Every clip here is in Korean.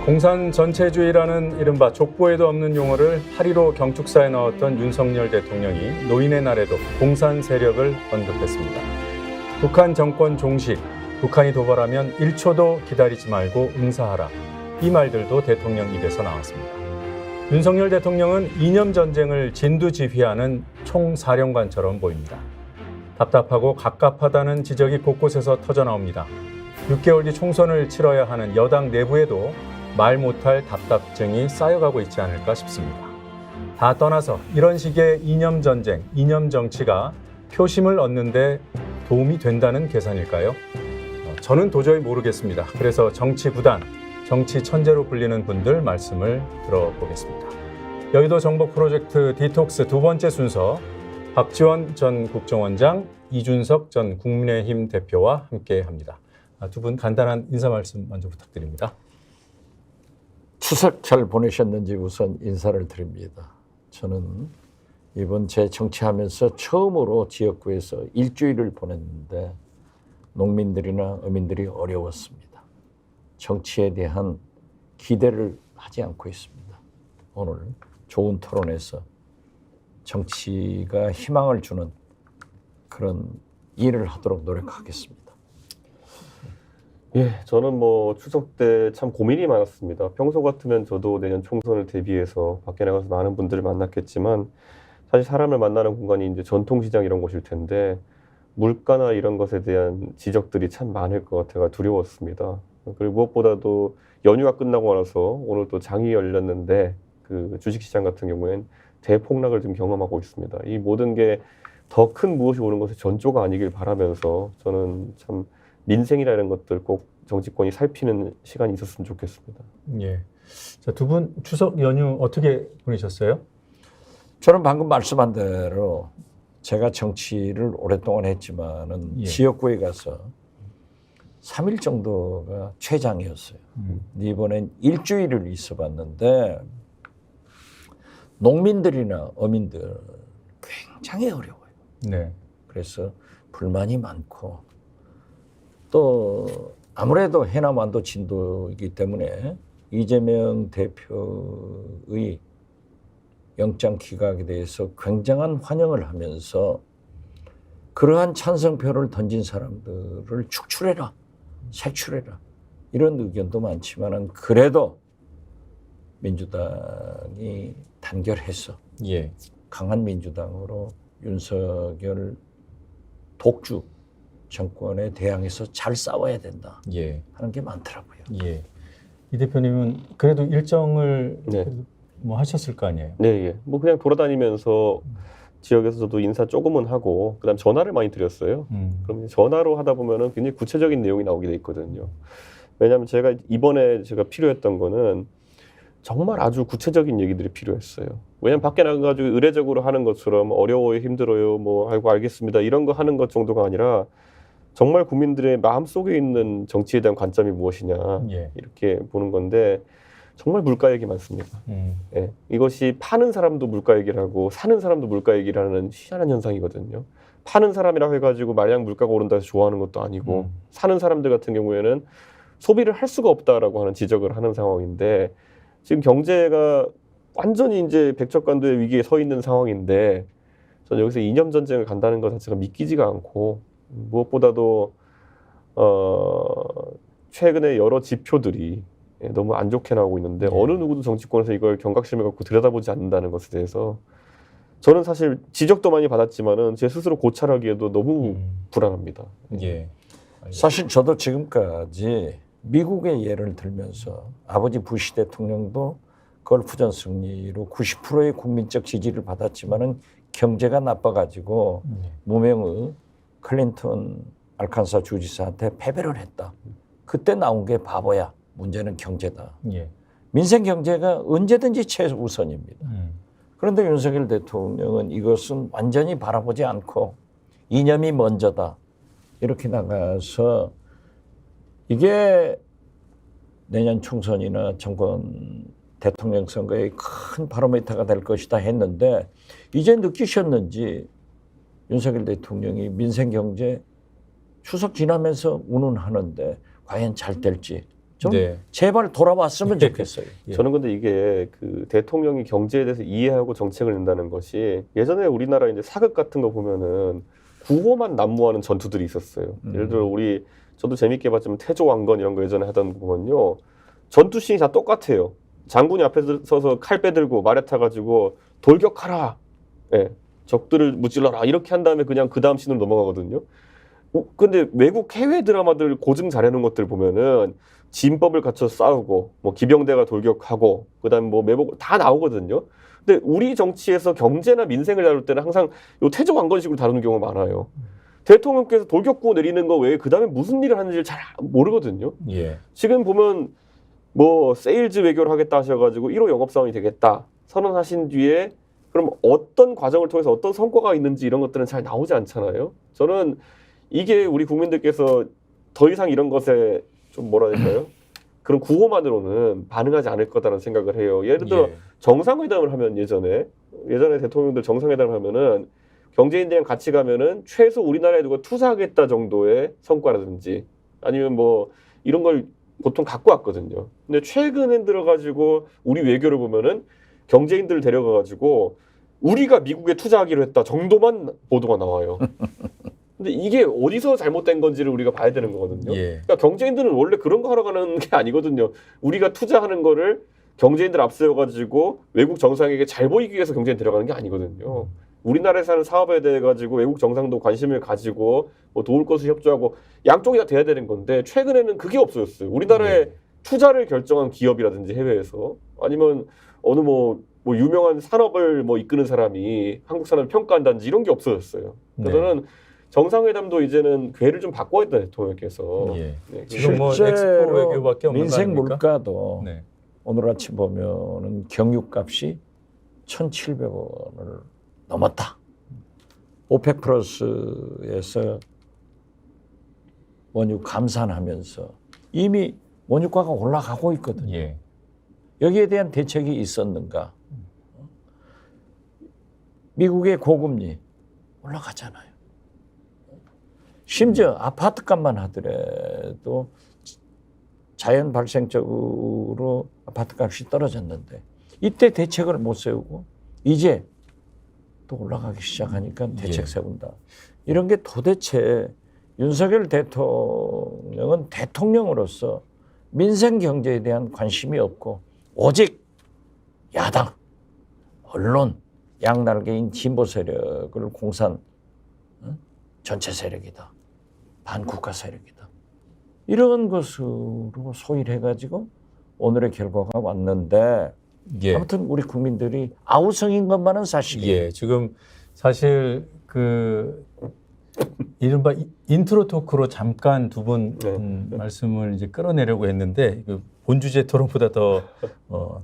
공산 전체주의라는 이른바 족보에도 없는 용어를 파리로 경축사에 넣었던 윤석열 대통령이 노인의 날에도 공산 세력을 언급했습니다. 북한 정권 종식, 북한이 도발하면 1초도 기다리지 말고 응사하라. 이 말들도 대통령 입에서 나왔습니다. 윤석열 대통령은 이념 전쟁을 진두지휘하는 총사령관처럼 보입니다. 답답하고 갑갑하다는 지적이 곳곳에서 터져나옵니다. 6개월 뒤 총선을 치러야 하는 여당 내부에도 말 못할 답답증이 쌓여가고 있지 않을까 싶습니다. 다 떠나서 이런 식의 이념 전쟁, 이념 정치가 표심을 얻는 데 도움이 된다는 계산일까요? 저는 도저히 모르겠습니다. 그래서 정치 구단, 정치 천재로 불리는 분들 말씀을 들어보겠습니다. 여의도 정복 프로젝트 디톡스 두 번째 순서, 박지원 전 국정원장, 이준석 전 국민의힘 대표와 함께합니다. 두 분 간단한 인사 말씀 먼저 부탁드립니다. 추석 잘 보내셨는지 우선 인사를 드립니다. 저는 이번 제 정치하면서 처음으로 지역구에서 일주일을 보냈는데 농민들이나 어민들이 어려웠습니다. 정치에 대한 기대를 하지 않고 있습니다. 오늘 좋은 토론에서 정치가 희망을 주는 그런 일을 하도록 노력하겠습니다. 예, 저는 추석 때 참 고민이 많았습니다. 평소 같으면 저도 내년 총선을 대비해서 밖에 나가서 많은 분들을 만났겠지만 사실 사람을 만나는 공간이 이제 전통시장 이런 곳일 텐데 물가나 이런 것에 대한 지적들이 참 많을 것 같아가 두려웠습니다. 그리고 무엇보다도 연휴가 끝나고 나서 오늘 또 장이 열렸는데 그 주식시장 같은 경우엔 대폭락을 좀 경험하고 있습니다. 이 모든 게 더 큰 무엇이 오는 것의 전조가 아니길 바라면서 저는 참 민생이라 이런 것들 꼭 정치권이 살피는 시간이 있었으면 좋겠습니다. 예. 자, 두 분 추석 연휴 어떻게 보내셨어요? 저는 방금 말씀한 대로 제가 정치를 오랫동안 했지만은 지역구에 가서 3일 정도가 최장이었어요. 이번엔 일주일을 있어 봤는데 농민들이나 어민들 굉장히 어려워요. 네. 그래서 불만이 많고 또 아무래도 해남 완도 진도이기 때문에 이재명 대표의 영장 기각에 대해서 굉장한 환영을 하면서 그러한 찬성표를 던진 사람들을 축출해라, 색출해라 이런 의견도 많지만은 그래도 민주당이 단결해서 강한 민주당으로 윤석열 독주 정권에 대항해서 잘 싸워야 된다 하는 게 많더라고요. 이 대표님은 그래도 일정을 하셨을 거 아니에요? 네, 그냥 돌아다니면서 지역에서 저도 인사 조금은 하고 그다음 전화를 많이 드렸어요. 그럼 전화로 하다 보면은 굉장히 구체적인 내용이 나오게 돼 있거든요. 왜냐하면 제가 이번에 필요했던 거는 정말 아주 구체적인 얘기들이 필요했어요. 왜냐하면 밖에 나가가지고 의례적으로 하는 것처럼 어려워요, 힘들어요, 아이고 알겠습니다 이런 거 하는 것 정도가 아니라 정말 국민들의 마음속에 있는 정치에 대한 관점이 무엇이냐 이렇게 보는 건데 정말 물가 얘기 많습니다. 이것이 파는 사람도 물가 얘기를 하고 사는 사람도 물가 얘기를 하는 희한한 현상이거든요. 파는 사람이라고 해가지고 마냥 물가가 오른다 해서 좋아하는 것도 아니고 사는 사람들 같은 경우에는 소비를 할 수가 없다라고 하는 지적을 하는 상황인데 지금 경제가 완전히 이제 백척간도의 위기에 서 있는 상황인데 저는 여기서 이념 전쟁을 간다는 것 자체가 믿기지가 않고 무엇보다도 최근에 여러 지표들이 너무 안 좋게 나오고 있는데 어느 누구도 정치권에서 이걸 경각심을 갖고 들여다보지 않는다는 것에 대해서 저는 사실 지적도 많이 받았지만은 제 스스로 고찰하기에도 너무 불안합니다. 사실 저도 지금까지 미국의 예를 들면서 아버지 부시 대통령도 걸프전 승리로 90%의 국민적 지지를 받았지만은 경제가 나빠가지고 무명의 클린턴 알칸사 주지사한테 패배를 했다. 그때 나온 게 바보야. 문제는 경제다. 민생 경제가 언제든지 최우선입니다. 그런데 윤석열 대통령은 이것은 완전히 바라보지 않고 이념이 먼저다. 이렇게 나가서 이게 내년 총선이나 정권 대통령 선거의 큰 바로미터가 될 것이다 했는데 이제 느끼셨는지 윤석열 대통령이 민생 경제 추석 지나면서 운운하는데 과연 잘 될지 좀 네. 제발 돌아왔으면 좋겠어요. 예. 저는 근데 이게 그 대통령이 경제에 대해서 이해하고 정책을 낸다는 것이 예전에 우리나라 이제 사극 같은 거 보면은 구호만 난무하는 전투들이 있었어요. 예를 들어 저도 재밌게 봤지만 태조왕건 이런 거 예전에 하던 거 보면요. 전투 씬이 다 똑같아요. 장군이 앞에 서서 칼 빼들고 말에 타가지고 돌격하라. 예. 적들을 무찔러라. 이렇게 한 다음에 그냥 그 다음 씬으로 넘어가거든요. 근데 외국 해외 드라마들 고증 잘해놓은 것들 보면은 진법을 갖춰 싸우고 뭐 기병대가 돌격하고 그다음 뭐 매복 다 나오거든요. 근데 우리 정치에서 경제나 민생을 다룰 때는 항상 요 태조왕건식으로 다루는 경우가 많아요. 대통령께서 돌격구 내리는 거 외에 그다음에 무슨 일을 하는지를 잘 모르거든요. 예. 지금 보면 뭐 세일즈 외교를 하겠다 하셔가지고 1호 영업사원이 되겠다 선언하신 뒤에 그럼 어떤 과정을 통해서 어떤 성과가 있는지 이런 것들은 잘 나오지 않잖아요. 저는 이게 우리 국민들께서 더 이상 이런 것에 좀 뭐라 해야 될까요? 그런 구호만으로는 반응하지 않을 거다라는 생각을 해요. 예를 들어 예. 정상회담을 하면 예전에 대통령들 정상회담을 하면은 경제인들이랑 같이 가면은 최소 우리나라에 누가 투자하겠다 정도의 성과라든지 아니면 뭐 이런 걸 보통 갖고 왔거든요. 근데 최근에 들어가지고 우리 외교를 보면은 경제인들을 데려가가지고 우리가 미국에 투자하기로 했다 정도만 보도가 나와요. 근데 이게 어디서 잘못된 건지를 우리가 봐야 되는 거거든요. 예. 그러니까 경제인들은 원래 그런 거 하러 가는 게 아니거든요. 우리가 투자하는 거를 경제인들 앞세워가지고 외국 정상에게 잘 보이기 위해서 경제인 데려가는 게 아니거든요. 우리나라에 사는 사업에 대해 가지고 외국 정상도 관심을 가지고 뭐 도울 것을 협조하고 양쪽이 다 돼야 되는 건데 최근에는 그게 없어졌어요. 우리나라에 예. 투자를 결정한 기업이라든지 해외에서 아니면 어느 뭐 유명한 산업을 뭐 이끄는 사람이 한국 산업을 평가한다든지 이런 게 없어졌어요. 그래서 네. 저는 정상회담도 이제는 궤를 좀 바꿔야 된다 대통령께서. 예. 네, 지금 뭐 엑스포 실제로 외교밖에 없는 거 민생 아닙니까? 물가도 네. 오늘 아침 보면은 경유값이 1,700원을 넘었다. 오펙 플러스에서 원유 감산하면서 이미 원유가가 올라가고 있거든요. 예. 여기에 대한 대책이 있었는가? 미국의 고금리 올라가잖아요. 심지어 아파트값만 하더라도 자연 발생적으로 아파트값이 떨어졌는데 이때 대책을 못 세우고 이제 또 올라가기 시작하니까 대책 예. 세운다. 이런 게 도대체 윤석열 대통령은 대통령으로서 민생 경제에 대한 관심이 없고 오직 야당, 언론, 양날개인 진보 세력을 공산 전체 세력이다. 반국가 세력이다. 이런 것으로 소위를 해가지고 오늘의 결과가 왔는데 예. 아무튼 우리 국민들이 아우성인 것만은 사실이에요. 예. 지금 사실 그 이른바 인트로 토크로 잠깐 두 분 말씀을 이제 끌어내려고 했는데 본 주제 토론보다 더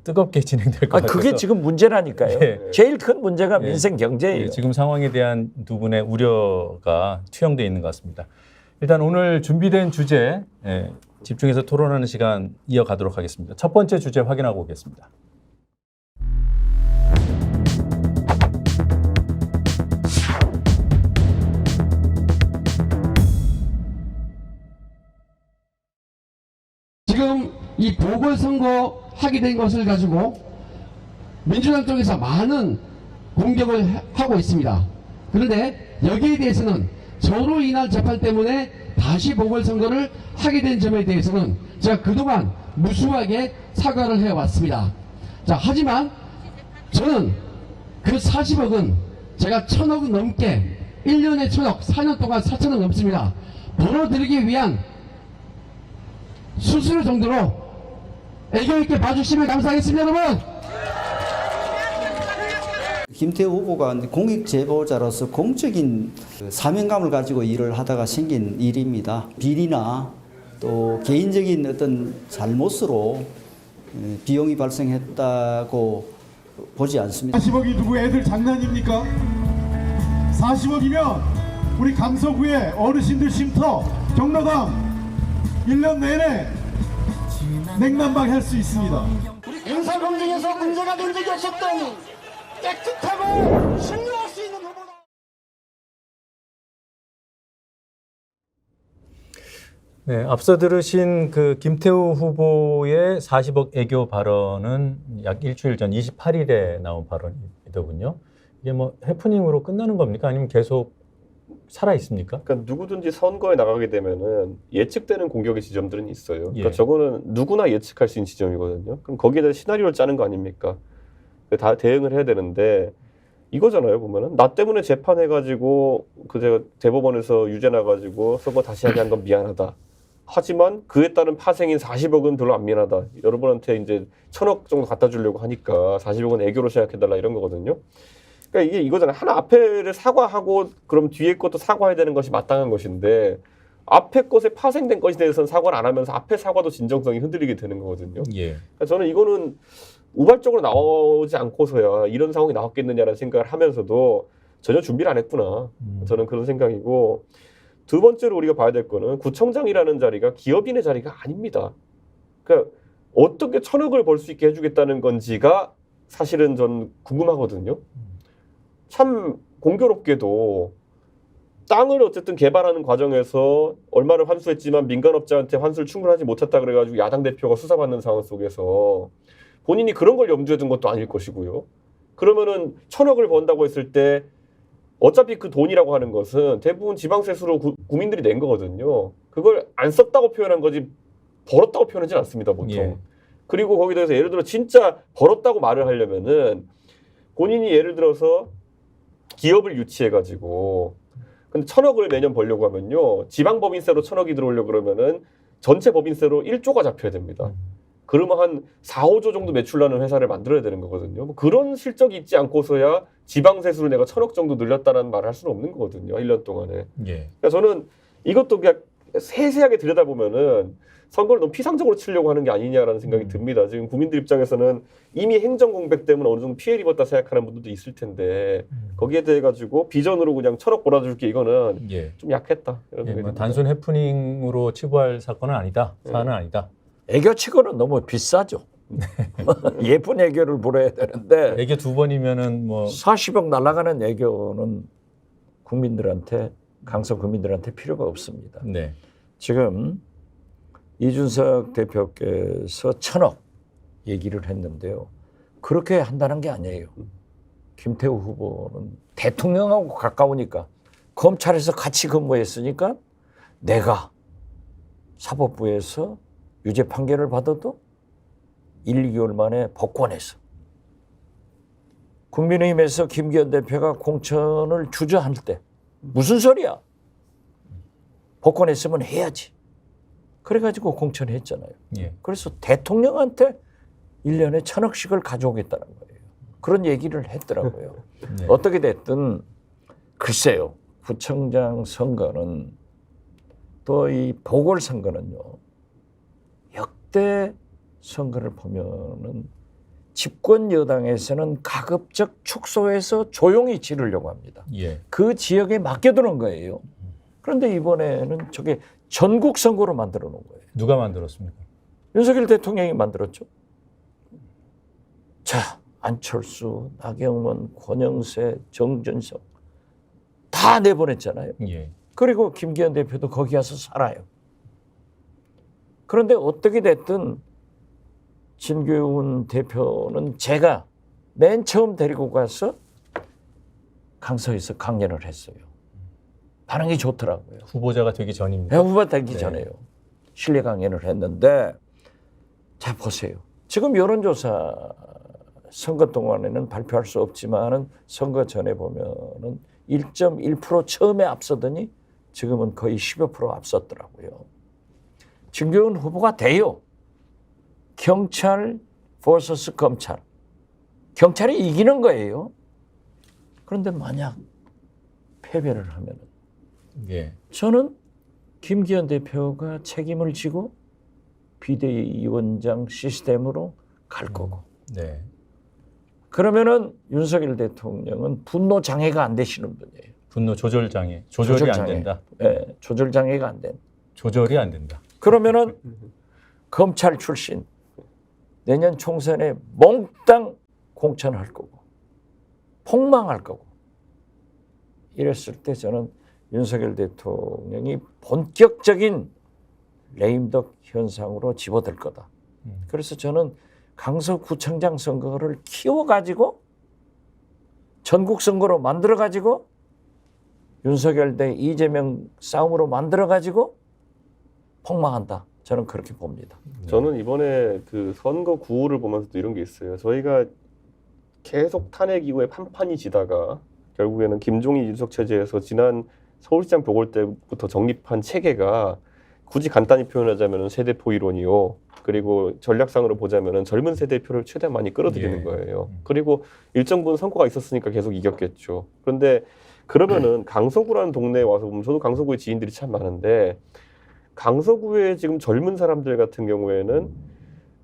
뜨겁게 진행될 것 같아서 그게 지금 문제라니까요. 예. 제일 큰 문제가 예. 민생 경제예요. 예, 지금 상황에 대한 두 분의 우려가 투영되어 있는 것 같습니다. 일단 오늘 준비된 주제 집중해서 토론하는 시간 이어가도록 하겠습니다. 첫 번째 주제 확인하고 오겠습니다. 지금 이 보궐선거 하게 된 것을 가지고 민주당 쪽에서 많은 공격을 하고 있습니다. 그런데 여기에 대해서는 저로 인한 재판 때문에 다시 보궐선거를 하게 된 점에 대해서는 제가 그동안 무수하게 사과를 해왔습니다. 자, 하지만 저는 그 40억은 제가 1,000억 넘게 1년에 1,000억, 4년 동안 4,000억 넘습니다. 벌어들이기 위한 수수료 정도로 애교있게 봐주시면 감사하겠습니다, 여러분. 김태우 후보가 공익 제보자로서 공적인 사명감을 가지고 일을 하다가 생긴 일입니다. 비리나 또 개인적인 어떤 잘못으로 비용이 발생했다고 보지 않습니다. 40억이 누구 애들 장난입니까? 40억이면 우리 강서구의 어르신들 쉼터 경로당 1년 내내 냉난방 할 수 있습니다. 인사 검증에서 문제가 된 적이 없었던 깨끗하고 신뢰할 수 있는 후보다. 네, 앞서 들으신 그 김태우 후보의 40억 애교 발언은 약 일주일 전 28일에 나온 발언이더군요. 이게 뭐 해프닝으로 끝나는 겁니까? 아니면 계속 살아 있습니까? 그러니까 누구든지 선거에 나가게 되면은 예측되는 공격의 지점들은 있어요. 그러니까 예. 저거는 누구나 예측할 수 있는 지점이거든요. 그럼 거기에 대해서 시나리오를 짜는 거 아닙니까? 다 대응을 해야 되는데 이거잖아요. 보면은 나 때문에 재판해가지고 그 제가 대법원에서 유죄 나가지고 서버 다시 하게 한 건 미안하다. 하지만 그에 따른 파생인 40억은 별로 안 미안하다. 여러분한테 이제 1,000억 정도 갖다 주려고 하니까 40억은 애교로 생각해달라 이런 거거든요. 그러니까 이게 이거잖아요. 하나 앞에를 사과하고 그럼 뒤에 것도 사과해야 되는 것이 마땅한 것인데 앞에 것에 파생된 것에 대해서는 사과를 안 하면서 앞에 사과도 진정성이 흔들리게 되는 거거든요. 예. 그러니까 저는 이거는 우발적으로 나오지 않고서야 이런 상황이 나왔겠느냐라는 생각을 하면서도 전혀 준비를 안 했구나. 저는 그런 생각이고 두 번째로 우리가 봐야 될 거는 구청장이라는 자리가 기업인의 자리가 아닙니다. 그러니까 어떻게 1,000억을 벌 수 있게 해주겠다는 건지가 사실은 전 궁금하거든요. 참 공교롭게도 땅을 어쨌든 개발하는 과정에서 얼마를 환수했지만 민간업자한테 환수를 충분하지 못했다 그래가지고 야당 대표가 수사받는 상황 속에서 본인이 그런 걸 염두에 둔 것도 아닐 것이고요. 그러면은 1,000억을 번다고 했을 때 어차피 그 돈이라고 하는 것은 대부분 지방세수로 국민들이 낸 거거든요. 그걸 안 썼다고 표현한 거지 벌었다고 표현하지 않습니다, 보통. 예. 그리고 거기에 대해서 예를 들어 진짜 벌었다고 말을 하려면은 본인이 예를 들어서 기업을 유치해가지고 근데 1,000억을 매년 벌려고 하면요. 지방법인세로 1,000억이 들어오려고 그러면은 전체 법인세로 1조가 잡혀야 됩니다. 그러면 한 4, 5조 정도 매출나는 회사를 만들어야 되는 거거든요. 뭐 그런 실적이 있지 않고서야 지방세수를 내가 1,000억 정도 늘렸다는 말을 할 수는 없는 거거든요. 1년 동안에. 예. 그러니까 저는 이것도 그냥 세세하게 들여다보면은 선거를 너무 피상적으로 치려고 하는 게 아니냐라는 생각이 듭니다. 지금 국민들 입장에서는 이미 행정 공백 때문에 어느 정도 피해를 입었다 생각하는 분들도 있을 텐데 거기에 대해 가지고 비전으로 그냥 1,000억 몰아줄게 이거는 예. 좀 약했다. 이런 예, 생각이 뭐 듭니다. 단순 해프닝으로 치부할 사건은 아니다. 사안은 아니다. 애교치고는 너무 비싸죠. 예쁜 애교를 부려야 되는데 애교 2번이면은 뭐 40억 날아가는 애교는 국민들한테 강서 국민들한테 필요가 없습니다. 네. 지금 이준석 대표께서 1,000억 얘기를 했는데요. 그렇게 한다는 게 아니에요. 김태우 후보는 대통령하고 가까우니까 검찰에서 같이 근무했으니까 내가 사법부에서 유죄 판결을 받아도 1, 2개월 만에 복권해서 국민의힘에서 김기현 대표가 공천을 주저할 때 무슨 소리야? 복권했으면 해야지. 그래가지고 공천했잖아요. 예. 그래서 대통령한테 1년에 1,000억씩을 가져오겠다는 거예요. 그런 얘기를 했더라고요. 네. 어떻게 됐든 글쎄요. 구청장 선거는 또 이 보궐선거는요. 역대 선거를 보면은 집권 여당에서는 가급적 축소해서 조용히 치르려고 합니다. 예. 그 지역에 맡겨두는 거예요. 그런데 이번에는 저게 전국 선거로 만들어 놓은 거예요. 누가 만들었습니까? 윤석열 대통령이 만들었죠. 자, 안철수, 나경원, 권영세, 정준석 다 내보냈잖아요. 예. 그리고 김기현 대표도 거기 가서 살아요. 그런데 어떻게 됐든 진교훈 대표는 제가 맨 처음 데리고 가서 강서에서 강연을 했어요. 반응이 좋더라고요. 후보자가 되기 전입니다. 후보 되기 네. 전에요. 실내 강연을 했는데 자 보세요. 지금 여론조사 선거 동안에는 발표할 수 없지만은 선거 전에 보면은 1.1% 처음에 앞서더니 지금은 거의 10여 프로 앞섰더라고요. 진교훈 후보가 돼요. 경찰 vs 검찰. 경찰이 이기는 거예요. 그런데 만약 패배를 하면은 예. 저는 김기현 대표가 책임을 지고 비대위원장 시스템으로 갈 거고 네. 그러면은 윤석열 대통령은 분노 장애가 안 되시는 분이에요. 분노 조절 장애. 조절이 조절 안 장애. 된다. 네, 조절 장애가 안 된. 조절이 안 된다. 그러면은 검찰 출신 내년 총선에 몽땅 공천할 거고 폭망할 거고 이랬을 때 저는 윤석열 대통령이 본격적인 레임덕 현상으로 집어들 거다. 그래서 저는 강서구청장 선거를 키워가지고 전국 선거로 만들어가지고 윤석열 대 이재명 싸움으로 만들어가지고 폭망한다. 저는 그렇게 봅니다. 저는 이번에 그 선거 구호를 보면서도 이런 게 있어요. 저희가 계속 탄핵 이후에 판판이 지다가 결국에는 김종인 이준석 체제에서 지난 서울시장 보궐 때부터 정립한 체계가 굳이 간단히 표현하자면 세대포 이론이요. 그리고 전략상으로 보자면 젊은 세대의 표를 최대한 많이 끌어들이는 거예요. 그리고 일정 부분 성과가 있었으니까 계속 이겼겠죠. 그런데 그러면은 강서구라는 동네에 와서 보면 저도 강서구에 지인들이 참 많은데 강서구의 지금 젊은 사람들 같은 경우에는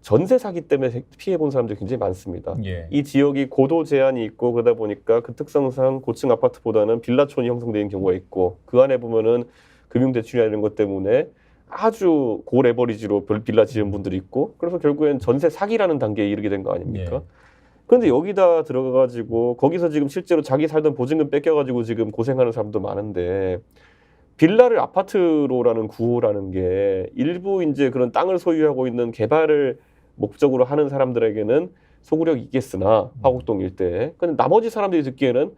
전세 사기 때문에 피해 본 사람들이 굉장히 많습니다. 예. 이 지역이 고도 제한이 있고 그러다 보니까 그 특성상 고층 아파트보다는 빌라촌이 형성되는 경우가 있고 그 안에 보면은 금융대출이나 이런 것 때문에 아주 고레버리지로 빌라 지은 분들이 있고 그래서 결국엔 전세 사기라는 단계에 이르게 된 거 아닙니까? 예. 그런데 여기다 들어가가지고 거기서 지금 실제로 자기 살던 보증금 뺏겨가지고 지금 고생하는 사람도 많은데 빌라를 아파트로라는 구호라는 게 일부 이제 그런 땅을 소유하고 있는 개발을 목적으로 하는 사람들에게는 소구력이 있겠으나 화곡동 일대에 근데 나머지 사람들이 듣기에는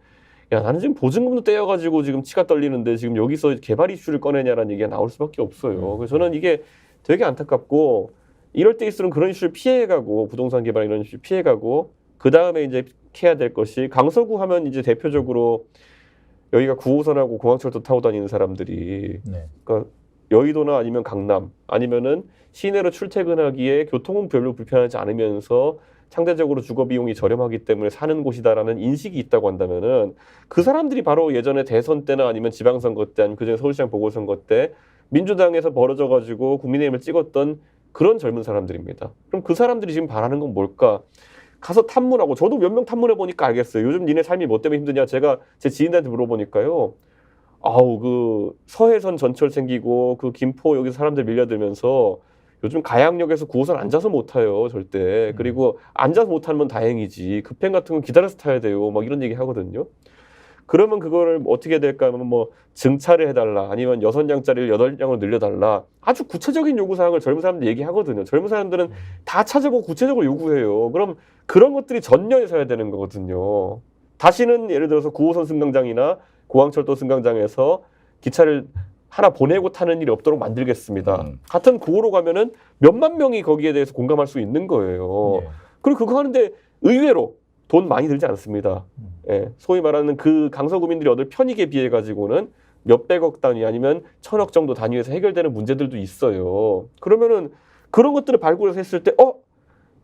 야 나는 지금 보증금도 떼어가지고 지금 치가 떨리는데 지금 여기서 개발 이슈를 꺼내냐라는 얘기가 나올 수밖에 없어요. 그래서 저는 이게 되게 안타깝고 이럴 때일수록 그런 이슈를 피해가고 부동산 개발 이런 이슈 피해가고 그 다음에 이제 해야 될 것이 강서구 하면 이제 대표적으로 여기가 9호선하고 공항철도 타고 다니는 사람들이 네. 그러니까 여의도나 아니면 강남 아니면은 시내로 출퇴근하기에 교통은 별로 불편하지 않으면서 상대적으로 주거 비용이 저렴하기 때문에 사는 곳이다라는 인식이 있다고 한다면은 그 사람들이 바로 예전에 대선 때나 아니면 지방선거 때 아니면 그전에 서울시장 보궐선거 때 민주당에서 벌어져 가지고 국민의힘을 찍었던 그런 젊은 사람들입니다. 그럼 그 사람들이 지금 바라는 건 뭘까? 가서 탐문하고 저도 몇 명 탐문해 보니까 알겠어요. 요즘 니네 삶이 뭐 때문에 힘드냐? 제가 제 지인들한테 물어보니까요. 아우 그 서해선 전철 생기고 그 김포 여기 사람들 밀려들면서 요즘 가양역에서 9호선 앉아서 못 타요 절대. 그리고 앉아서 못 타는 건 다행이지. 급행 같은 건 기다려서 타야 돼요. 막 이런 얘기 하거든요. 그러면 그거를 어떻게 해야 될까 하면 뭐 증차를 해달라 아니면 6량짜리를 8량으로 늘려달라 아주 구체적인 요구사항을 젊은 사람들 얘기하거든요. 젊은 사람들은 다 찾아보고 구체적으로 요구해요. 그럼 그런 것들이 전면에 서야 되는 거거든요. 다시는 예를 들어서 9호선 승강장이나 공항철도 승강장에서 기차를 하나 보내고 타는 일이 없도록 만들겠습니다. 같은 구호로 가면은 몇만 명이 거기에 대해서 공감할 수 있는 거예요. 예. 그리고 그거 하는데 의외로 돈 많이 들지 않습니다. 예, 소위 말하는 그 강서구민들이 얻을 편익에 비해 가지고는 몇백억 단위 아니면 1000억 정도 단위에서 해결되는 문제들도 있어요. 그러면은 그런 것들을 발굴해서 했을 때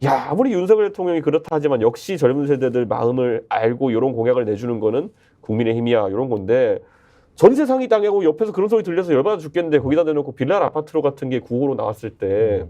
야 아무리 윤석열 대통령이 그렇다 하지만 역시 젊은 세대들 마음을 알고 이런 공약을 내주는 거는 국민의힘이야 이런 건데 전세 상위 땅이고 옆에서 그런 소리 들려서 열받아 죽겠는데 거기다 대놓고 빌라 아파트로 같은 게 구호로 나왔을 때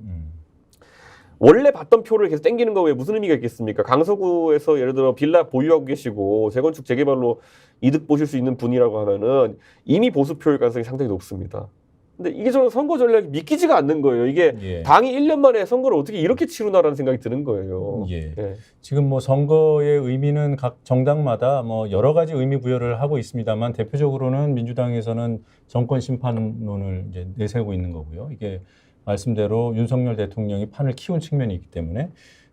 원래 받던 표를 계속 땡기는 거 왜 무슨 의미가 있겠습니까? 강서구에서 예를 들어 빌라 보유하고 계시고 재건축 재개발로 이득 보실 수 있는 분이라고 하면은 이미 보수표일 가능성이 상당히 높습니다. 근데 이게 저는 선거 전략이 믿기지가 않는 거예요. 이게 예. 당이 1년 만에 선거를 어떻게 이렇게 치르나라는 생각이 드는 거예요. 예. 예. 지금 뭐 선거의 의미는 각 정당마다 뭐 여러 가지 의미 부여를 하고 있습니다만 대표적으로는 민주당에서는 정권 심판론을 이제 내세우고 있는 거고요. 이게 말씀대로 윤석열 대통령이 판을 키운 측면이 있기 때문에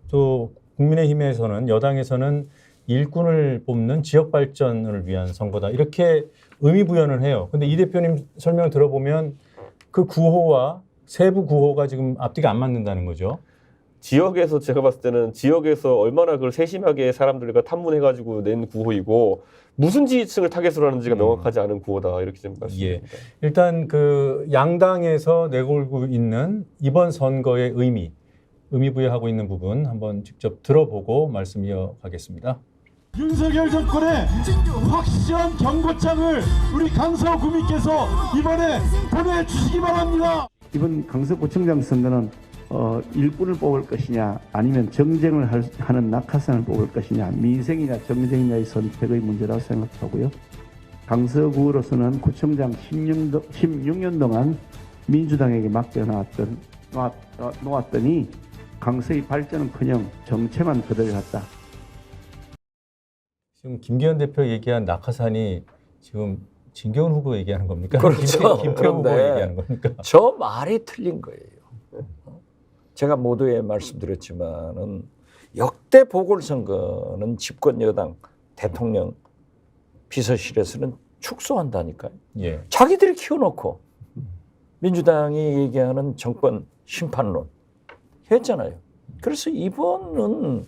또 국민의힘에서는 여당에서는 일꾼을 뽑는 지역 발전을 위한 선거다 이렇게 의미 부여는 해요. 근데 이 대표님 설명을 들어보면 그 구호와 세부 구호가 지금 앞뒤가 안 맞는다는 거죠. 지역에서 제가 봤을 때는 지역에서 얼마나 그걸 세심하게 사람들과 탐문해가지고 낸 구호이고 무슨 지지층을 타겟으로 하는지가 명확하지 않은 구호다 이렇게 좀 말씀드립니다. 예. 일단 그 양당에서 내걸고 있는 이번 선거의 의미 부여하고 있는 부분 한번 직접 들어보고 말씀 이어가겠습니다. 윤석열 정권의 확실한 경고장을 우리 강서구민께서 이번에 보내주시기 바랍니다. 이번 강서구청장 선거는 일꾼을 뽑을 것이냐 아니면 정쟁을 하는 낙하산을 뽑을 것이냐 민생이냐 정쟁이냐의 선택의 문제라고 생각하고요. 강서구로서는 구청장 16년 동안 민주당에게 맡겨놓았더니 강서의 발전은커녕 정체만 그대로였다. 지금 김기현 대표 얘기한 낙하산이 지금 진경훈 후보 얘기하는 겁니까? 그렇죠. 김태우 후보 그런데 얘기하는 겁니까? 저 말이 틀린 거예요. 제가 모두에 말씀드렸지만은 역대 보궐선거는 집권 여당 대통령 비서실에서는 축소한다니까요. 예. 자기들이 키워놓고 민주당이 얘기하는 정권 심판론 했잖아요. 그래서 이번은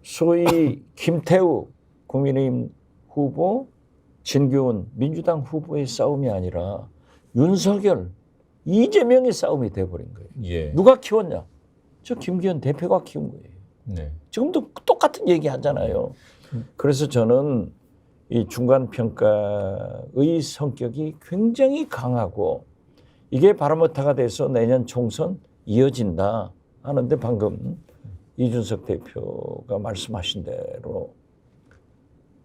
소위 김태우 국민의힘 후보, 진교훈 민주당 후보의 싸움이 아니라 윤석열, 이재명의 싸움이 돼버린 거예요. 예. 누가 키웠냐? 저 김기현 대표가 키운 거예요. 네. 지금도 똑같은 얘기 하잖아요. 그래서 저는 이 중간평가의 성격이 굉장히 강하고 이게 바로모타가 돼서 내년 총선 이어진다 하는데 방금 이준석 대표가 말씀하신 대로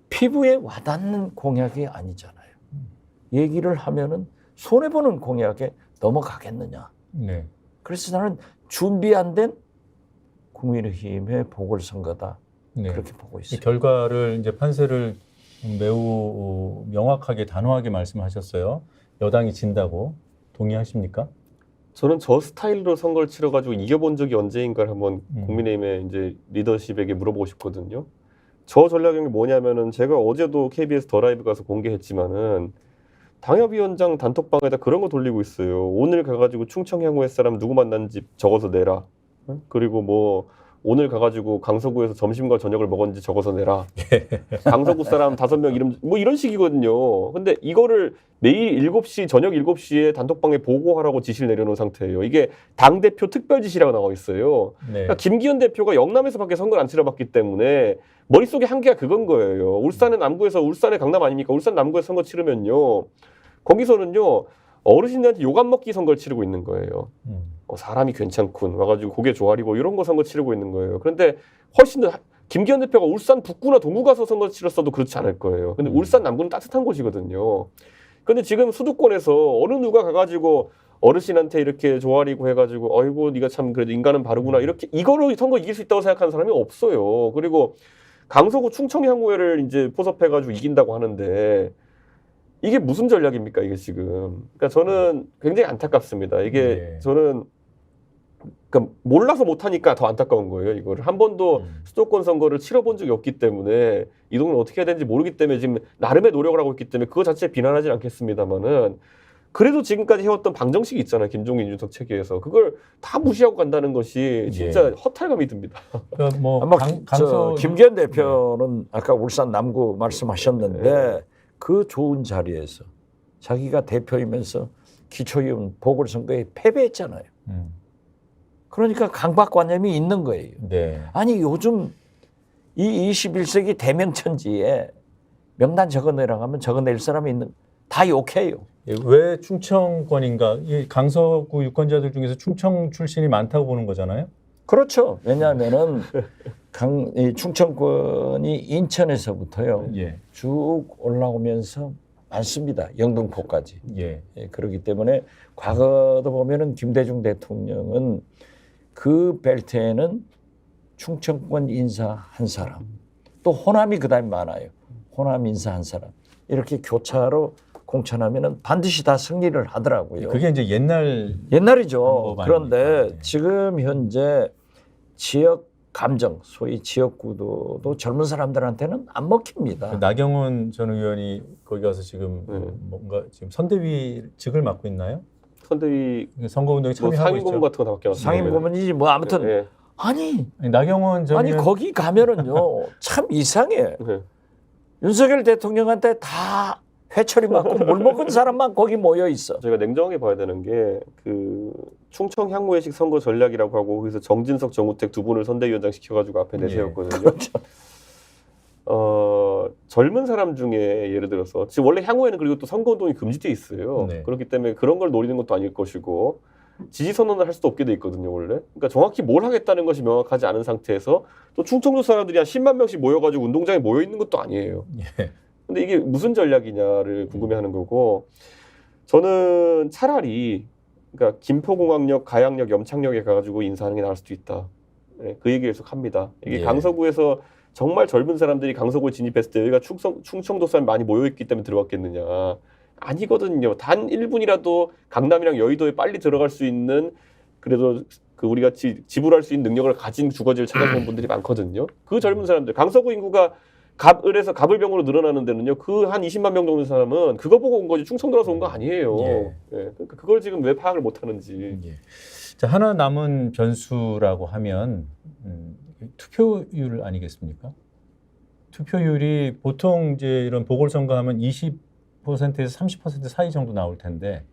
피부에 와닿는 공약이 아니잖아요. 얘기를 하면은 손해보는 공약에 넘어가겠느냐. 네. 그래서 나는 준비 안 된 국민의힘의 보궐선거다. 네. 그렇게 보고 이 있어요. 결과를 이제 판세를 매우 명확하게 단호하게 말씀하셨어요. 여당이 진다고 동의하십니까? 저는 저 스타일로 선거를 치러가지고 이겨본 적이 언제인가를 한번 국민의힘의 이제 리더십에게 물어보고 싶거든요. 저 전략이 뭐냐면은 제가 어제도 KBS 더 라이브 가서 공개했지만은 당협위원장 단톡방에다 그런 거 돌리고 있어요. 오늘 가가지고 충청 향후의 사람 누구 만난지 적어서 내라. 그리고 뭐 오늘 가가지고 강서구에서 점심과 저녁을 먹었는지 적어서 내라. 강서구 사람 5명 이름 뭐 이런 식이거든요. 근데 이거를 매일 7시 저녁 7시에 단톡방에 보고하라고 지시를 내려놓은 상태예요. 이게 당대표 특별 지시라고 나와 있어요. 네. 그러니까 김기현 대표가 영남에서밖에 선거를 안 치러봤기 때문에 머릿속에 한계가 그건 거예요. 울산의 남구에서 울산의 강남 아닙니까? 울산 남구에서 선거 치르면요. 거기서는요. 어르신들한테 욕 안 먹기 선거를 치르고 있는 거예요. 사람이 괜찮군 와가지고 고개 조아리고 이런 거 선거 치르고 있는 거예요. 그런데 훨씬 더 김기현 대표가 울산 북구나 동구 가서 선거 치렀어도 그렇지 않을 거예요. 근데 울산 남구는 따뜻한 곳이거든요. 근데 지금 수도권에서 어느 누가 가가지고 어르신한테 이렇게 조아리고 해가지고 어이구 네가 참 그래도 인간은 바르구나 이렇게 이거로 선거 이길 수 있다고 생각하는 사람이 없어요. 그리고 강서구 충청 향후회를 이제 포섭해가지고 이긴다고 하는데 이게 무슨 전략입니까 이게 지금? 그러니까 저는 굉장히 안타깝습니다. 이게 네. 저는 그러니까 몰라서 못하니까 더 안타까운 거예요. 이거를 한 번도 수도권 선거를 치러본 적이 없기 때문에 이 동네를 어떻게 해야 되는지 모르기 때문에 지금 나름의 노력을 하고 있기 때문에 그거 자체에 비난하지 않겠습니다만은 그래도 지금까지 해왔던 방정식이 있잖아요. 김종인 이준석 체계에서 그걸 다 무시하고 간다는 것이 진짜 허탈감이 듭니다. 그러니까 뭐 아마 강서 김기현 대표는 아까 울산 남구 말씀하셨는데 그 좋은 자리에서 자기가 대표이면서 기초위원 보궐선거에 패배했잖아요. 그러니까 강박관념이 있는 거예요. 네. 아니 요즘 이 21세기 대명천지에 명단 적어내라고 하면 적어낼 사람이 있는 다 욕해요. 예, 왜 충청권인가? 이 강서구 유권자들 중에서 충청 출신이 많다고 보는 거잖아요. 그렇죠. 왜냐하면은 이 충청권이 인천에서부터요 예. 쭉 올라오면서 많습니다. 영등포까지. 예. 예, 그렇기 때문에 과거도 보면은 김대중 대통령은 그 벨트에는 충청권 인사 한 사람, 또 호남이 그다음에 많아요. 호남 인사 한 사람 이렇게 교차로 공천하면은 반드시 다 승리를 하더라고요. 그게 이제 옛날이죠. 방법 그런데 아닙니까? 네. 지금 현재 지역 감정, 소위 지역 구도도 젊은 사람들한테는 안 먹힙니다. 나경원 전 의원이 거기 가서 지금 뭔가 지금 선대위직을 맡고 있나요? 선대위 선거운동에 뭐 참여하고 상임고문 있죠. 같은 거 다 바뀌었어요. 상임고문이지 뭐 아무튼 네. 아니 나경원 전 의원 거기 가면은요 참 이상해. 네. 윤석열 대통령한테 다 회초리 맞고 물 먹은 사람만 거기 모여 있어. 저희가 냉정하게 봐야 되는 게 그 충청 향후회식 선거 전략이라고 하고 거기서 정진석, 정우택 두 분을 선대위원장 시켜가지고 앞에 내세웠거든요. 그렇죠. 젊은 사람 중에 예를 들어서 지금 원래 향후에는 그리고 또 선거운동이 금지돼 있어요. 네. 그렇기 때문에 그런 걸 노리는 것도 아닐 것이고 지지 선언을 할 수도 없게 돼 있거든요. 원래. 그러니까 정확히 뭘 하겠다는 것이 명확하지 않은 상태에서 또 충청도 사람들이 한 10만 명씩 모여가지고 운동장에 모여 있는 것도 아니에요. 예. 근데 이게 무슨 전략이냐를 궁금해하는 거고 저는 차라리 그러니까 김포공항역, 가양역, 염창역에 가가지고 인사하는 게 나을 수도 있다. 네, 그 얘기 계속 합니다. 이게 예. 강서구에서 정말 젊은 사람들이 강서구에 진입했을 때 여기가 충청도 사람이 많이 모여있기 때문에 들어갔겠느냐. 아니거든요. 단 1분이라도 강남이랑 여의도에 빨리 들어갈 수 있는 그래도 그 우리가 지불할 수 있는 능력을 가진 주거지를 찾아보는 분들이 많거든요. 그 젊은 사람들, 강서구 인구가 을에서 갑을병으로 늘어나는 데는요, 그 한 20만 명 정도 사람은 그거 보고 온 거지 충청도라서 온 거 아니에요. 예. 그러니까 그걸 지금 왜 파악을 못 하는지. 예. 자, 하나 남은 변수라고 하면 투표율 아니겠습니까? 투표율이 보통 이제 이런 보궐선거 하면 20%에서 30% 사이 정도 나올 텐데.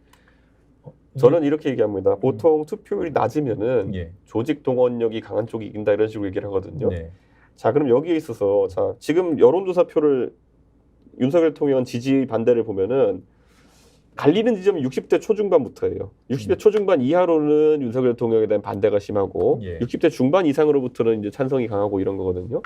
저는 이렇게 얘기합니다. 보통 투표율이 낮으면은 예. 조직 동원력이 강한 쪽이 이긴다 이런 식으로 얘기를 하거든요. 네. 자, 그럼 여기에 있어서 자, 지금 여론조사표를 윤석열 대통령 지지 반대를 보면은 갈리는 지점이 60대 초중반부터예요. 60대 초중반 이하로는 윤석열 대통령에 대한 반대가 심하고 예. 60대 중반 이상으로부터는 이제 찬성이 강하고 이런 거거든요.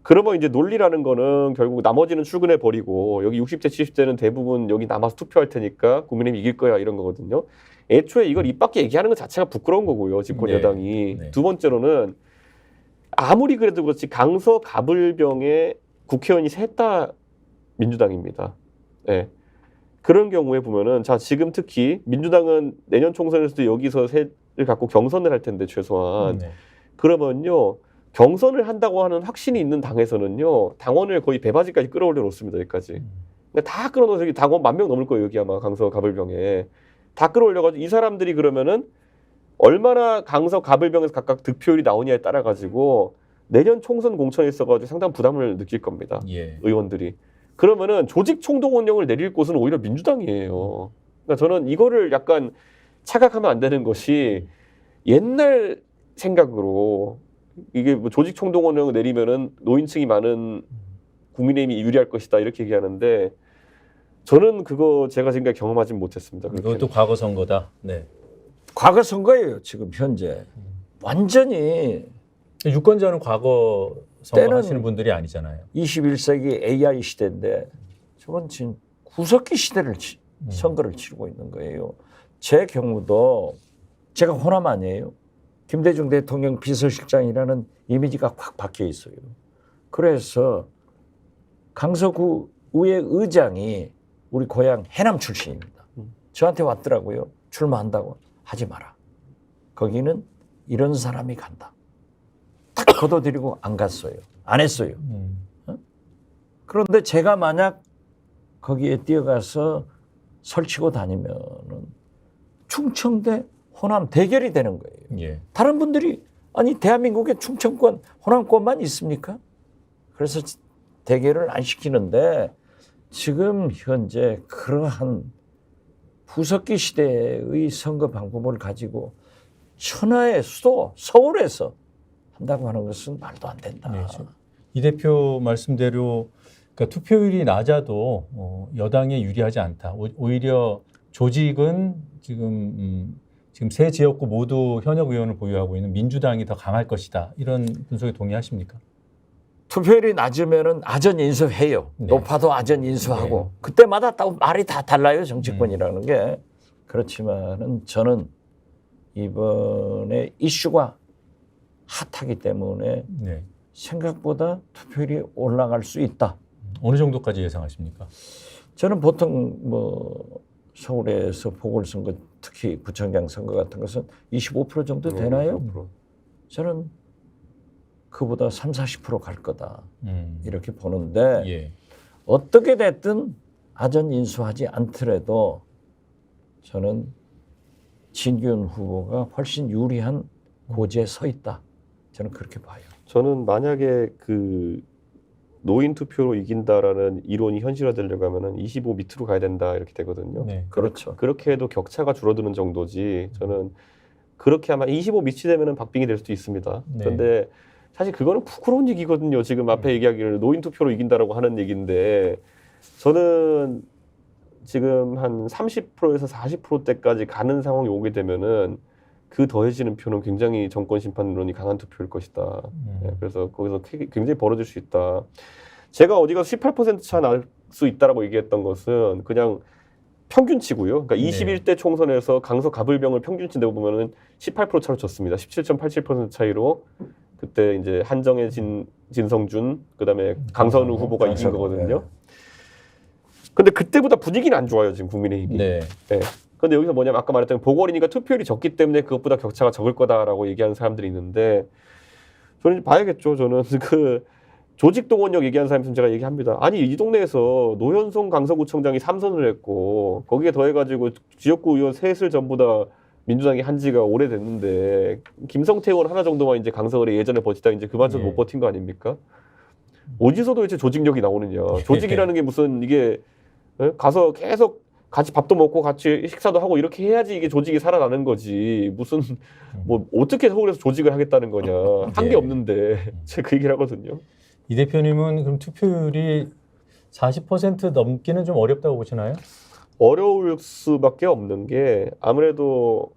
그러면 이제 논리라는 거는 결국 나머지는 출근해 버리고 여기 60대 70대는 대부분 여기 남아서 투표할 테니까 국민의힘이 이길 거야 이런 거거든요. 애초에 이걸 입 밖에 얘기하는 것 자체가 부끄러운 거고요. 집권 네. 여당이. 네. 두 번째로는 아무리 그래도 그렇지 강서 갑을병에 국회의원이 셋 다 민주당입니다. 네. 그런 경우에 보면은 자 지금 특히 민주당은 내년 총선에서도 여기서 셋을 갖고 경선을 할 텐데 최소한 네. 그러면요 경선을 한다고 하는 확신이 있는 당에서는요 당원을 거의 배바지까지 끌어올려 놓습니다. 여기까지. 그러니까 다 끌어놓어서 당원 10,000명 넘을 거예요. 여기 아마 강서 갑을병에 다 끌어올려가지고 이 사람들이 그러면은 얼마나 강서 갑을병에서 각각 득표율이 나오냐에 따라 가지고 내년 총선 공천에 있어가지고 상당한 부담을 느낄 겁니다. 예. 의원들이. 그러면은 조직 총동원령을 내릴 곳은 오히려 민주당이에요. 그러니까 저는 이거를 약간 착각하면 안 되는 것이 옛날 생각으로 이게 뭐 조직 총동원령을 내리면은 노인층이 많은 국민의힘이 유리할 것이다 이렇게 얘기하는데 저는 그거 제가 지금까지 경험하진 못했습니다. 이것도 과거 선거다. 네. 과거 선거예요. 지금 현재 완전히 유권자는 과거 선거 때는 하시는 분들이 아니잖아요. 21세기 AI 시대인데 저건 지금 구석기 시대를 선거를 치르고 있는 거예요. 제 경우도 제가 호남 아니에요. 김대중 대통령 비서실장이라는 이미지가 확 박혀 있어요. 그래서 강서구 의회 의장이 우리 고향 해남 출신입니다. 저한테 왔더라고요. 출마한다고. 하지 마라. 거기는 이런 사람이 간다. 딱 걷어들이고 안 갔어요. 안 했어요. 그런데 제가 만약 거기에 뛰어가서 설치고 다니면은 충청대 호남 대결이 되는 거예요. 예. 다른 분들이 아니 대한민국에 충청권 호남권만 있습니까? 그래서 대결을 안 시키는데 지금 현재 그러한 후석기 시대의 선거 방법을 가지고 천하의 수도 서울에서 한다고 하는 것은 말도 안 된다. 네, 이 대표 말씀대로 그러니까 투표율이 낮아도 여당에 유리하지 않다. 오히려 조직은 지금 세 지역구 모두 현역 의원을 보유하고 있는 민주당이 더 강할 것이다. 이런 분석에 동의하십니까? 투표율이 낮으면은 아전 인수해요. 네. 높아도 아전 인수하고 그때마다 또 말이 다 달라요. 정치권이라는 게. 그렇지만은 저는 이번에 이슈가 핫하기 때문에 네. 생각보다 투표율이 올라갈 수 있다. 어느 정도까지 예상하십니까? 저는 보통 뭐 서울에서 보궐선거 특히 구청장 선거 같은 것은 25% 정도 되나요? 저는 그보다 30-40% 갈 거다. 이렇게 보는데 예. 어떻게 됐든 아전 인수하지 않더라도 저는 진기훈 후보가 훨씬 유리한 고지에 서 있다. 저는 그렇게 봐요. 저는 만약에 그 노인 투표로 이긴다라는 이론이 현실화되려고 하면은 25 밑으로 가야 된다 이렇게 되거든요. 네. 그렇죠. 그렇게 해도 격차가 줄어드는 정도지. 저는 그렇게 아마 25 밑이 되면은 박빙이 될 수도 있습니다. 네. 그런데 사실 그거는 부끄러운 얘기거든요. 지금 앞에 얘기하기를 노인 투표로 이긴다라고 하는 얘기인데 저는 지금 한 30%에서 40%대까지 가는 상황이 오게 되면은 그 더해지는 표는 굉장히 정권 심판론이 강한 투표일 것이다. 네, 그래서 거기서 굉장히 벌어질 수 있다. 제가 어디가 18% 차 날 수 있다라고 얘기했던 것은 그냥 평균치고요. 그러니까 21대 총선에서 강서 갑을병을 평균치 내고 보면은 18% 차로 졌습니다. 17.87% 차이로 그때 이제 한정해진 진성준, 그다음에 강선우 후보가 이긴 강선우, 거거든요. 근데 그때보다 분위기는 안 좋아요, 지금 국민의힘이. 네. 네. 근데 여기서 뭐냐면 아까 말했던 보궐이니까 투표율이 적기 때문에 그것보다 격차가 적을 거다라고 얘기하는 사람들이 있는데 저는 이제 봐야겠죠. 저는 그 조직 동원력 얘기하는 사람 있으면 제가 얘기합니다. 아니 이 동네에서 노현송 강서구청장이 3선을 했고 거기에 더해가지고 지역구 의원 셋을 전부 다 민주당이 한 지가 오래됐는데 김성태 의원 하나 정도만 이제 강서을에 예전에 버티다 이제 그만둬서 못 버틴 거 아닙니까? 어디서 도대체 조직력이 나오느냐. 조직이라는 게 무슨 이게 가서 계속 같이 밥도 먹고 같이 식사도 하고 이렇게 해야지 이게 조직이 살아나는 거지. 무슨 뭐 어떻게 서울에서 조직을 하겠다는 거냐. 한 게 없는데 제가 그 얘기를 하거든요. 이 대표님은 그럼 투표율이 40% 넘기는 좀 어렵다고 보시나요? 어려울 수밖에 없는 게 아무래도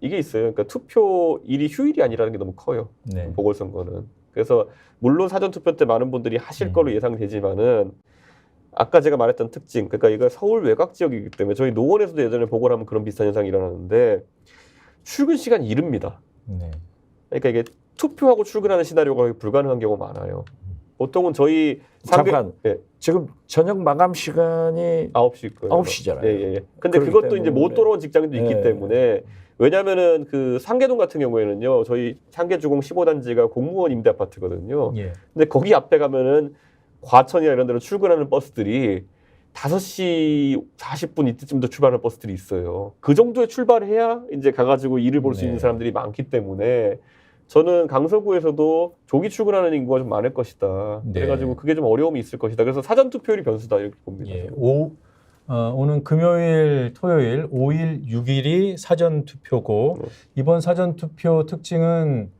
이게 있어요. 그러니까 투표일이 휴일이 아니라는 게 너무 커요. 네. 보궐선거는. 그래서 물론 사전투표 때 많은 분들이 하실 걸로 예상되지만은 아까 제가 말했던 특징, 그러니까 이거 서울 외곽 지역이기 때문에 저희 노원에서도 예전에 보궐 하면 그런 비슷한 현상이 일어나는데 출근 시간이 이릅니다. 네. 그러니까 이게 투표하고 출근하는 시나리오가 불가능한 경우가 많아요. 보통은 저희 잠깐. 예, 지금 저녁 마감 시간이 9시 거예요. 9시잖아요. 예, 예. 근데 그렇기 그것도 이제 못 때문에. 돌아온 직장인도 있기 예. 때문에 왜냐면은 그 상계동 같은 경우에는요. 저희 상계주공 15단지가 공무원 임대 아파트거든요. 예. 근데 거기 앞에 가면은 과천이나 이런 데로 출근하는 버스들이 5시 40분 이때쯤도 출발하는 버스들이 있어요. 그 정도에 출발해야 이제 가가지고 일을 볼 수 있는 사람들이 많기 때문에 저는 강서구에서도 조기 출근하는 인구가 좀 많을 것이다. 네. 그래가지고 그게 좀 어려움이 있을 것이다. 그래서 사전투표율이 변수다 이렇게 봅니다. 예. 오는 금요일, 토요일, 5일, 6일이 사전 투표고 이번 사전 투표 특징은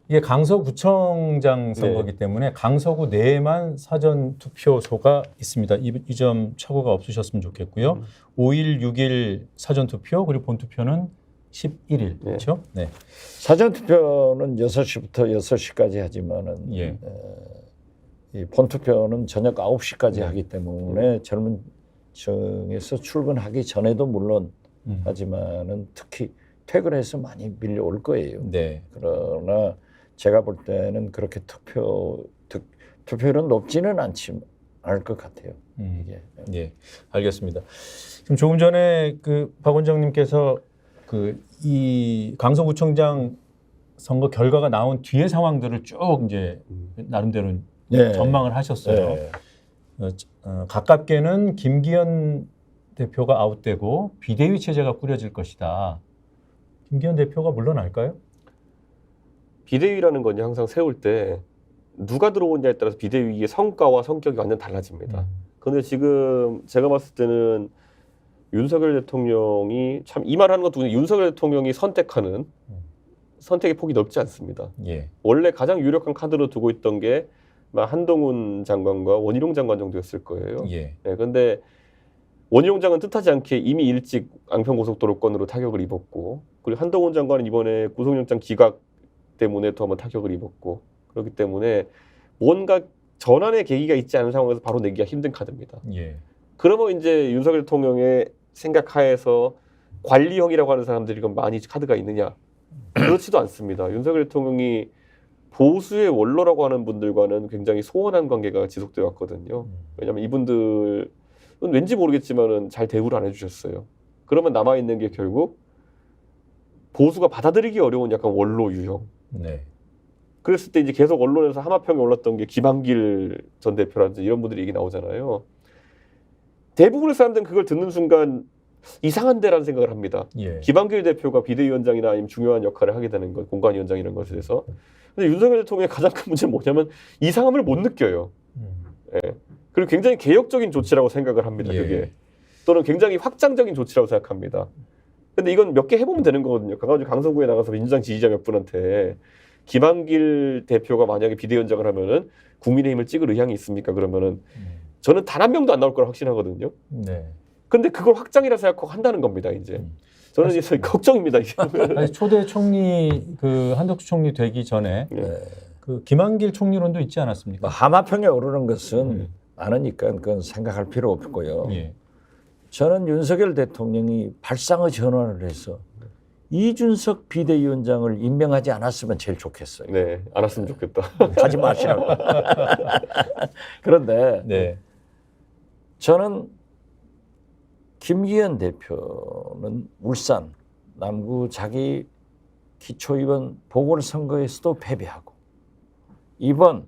이게 강서구청장 선거이기 때문에 강서구 내에만 사전 투표소가 있습니다. 이 점 착오가 없으셨으면 좋겠고요. 5일, 6일 사전 투표 그리고 본 투표는 11일 그렇죠? 네. 사전 투표는 6시부터 6시까지 하지만은 예. 이 본투표는 저녁 9시까지 하기 때문에 젊은 층에서 출근하기 전에도 물론 하지만은 특히 퇴근해서 많이 밀려올 거예요. 네. 그러나 제가 볼 때는 그렇게 투표율은 높지는 않을 것 같아요. 이게. 예, 알겠습니다. 지금 조금 전에 그 박 원장님께서 이 강서구청장 선거 결과가 나온 뒤의 상황들을 쭉 이제 나름대로 예. 전망을 하셨어요. 예. 가깝게는 김기현 대표가 아웃되고 비대위 체제가 꾸려질 것이다. 김기현 대표가 물러날까요? 비대위라는 건 항상 세울 때 누가 들어오냐에 따라서 비대위의 성과와 성격이 완전 달라집니다. 그런데 지금 제가 봤을 때는 윤석열 대통령이 참 이 말하는 것도 윤석열 대통령이 선택하는 선택의 폭이 넓지 않습니다. 예. 원래 가장 유력한 카드로 두고 있던 게 한동훈 장관과 원희룡 장관 정도였을 거예요. 예. 그런데 원희룡 장관은 뜻하지 않게 이미 일찍 앙평고속도로건으로 타격을 입었고 그리고 한동훈 장관은 이번에 구속영장 기각 때문에 또 한번 타격을 입었고 그렇기 때문에 뭔가 전환의 계기가 있지 않은 상황에서 바로 내기가 힘든 카드입니다. 예. 그러면 이제 윤석열 대통령의 생각하에서 관리형이라고 하는 사람들이 그럼 많이 카드가 있느냐? 그렇지도 않습니다. 윤석열 대통령이 보수의 원로라고 하는 분들과는 굉장히 소원한 관계가 지속되어 왔거든요. 왜냐하면 이분들은 왠지 모르겠지만은 잘 대우를 안 해주셨어요. 그러면 남아있는 게 결국 보수가 받아들이기 어려운 약간 원로 유형. 네. 그랬을 때 이제 계속 언론에서 하마평에 올랐던 게 김한길 전 대표라든지 이런 분들이 얘기 나오잖아요. 대부분의 사람들은 그걸 듣는 순간 이상한데라는 생각을 합니다. 예. 김한길 대표가 비대위원장이나 아니면 중요한 역할을 하게 되는 것, 공관위원장 이런 것에 대해서. 근데 윤석열 대통령의 가장 큰 문제는 뭐냐면 이상함을 못 느껴요. 예. 그리고 굉장히 개혁적인 조치라고 생각을 합니다. 예. 그게. 또는 굉장히 확장적인 조치라고 생각합니다. 근데 이건 몇 개 해보면 되는 거거든요. 가가지고 강서구에 나가서 민주당 지지자 몇 분한테 김한길 대표가 만약에 비대위원장을 하면은 국민의힘을 찍을 의향이 있습니까? 그러면은 저는 단 한 명도 안 나올 거라 확신하거든요. 네. 근데 그걸 확장이라 생각하고 한다는 겁니다. 이제 저는 이제 걱정입니다. 이제. 아니, 초대 총리 한덕수 총리 되기 전에 그 김한길 총리론도 있지 않았습니까? 하마평에 오르는 것은 많으니까 그건 생각할 필요 없고요. 예. 저는 윤석열 대통령이 발상의 전환을 해서 이준석 비대위원장을 임명하지 않았으면 제일 좋겠어요. 네, 안 왔으면 좋겠다. 가지 마시라고. 그런데 네. 저는 김기현 대표는 울산 남구 자기 기초의원 보궐선거에서도 패배하고 이번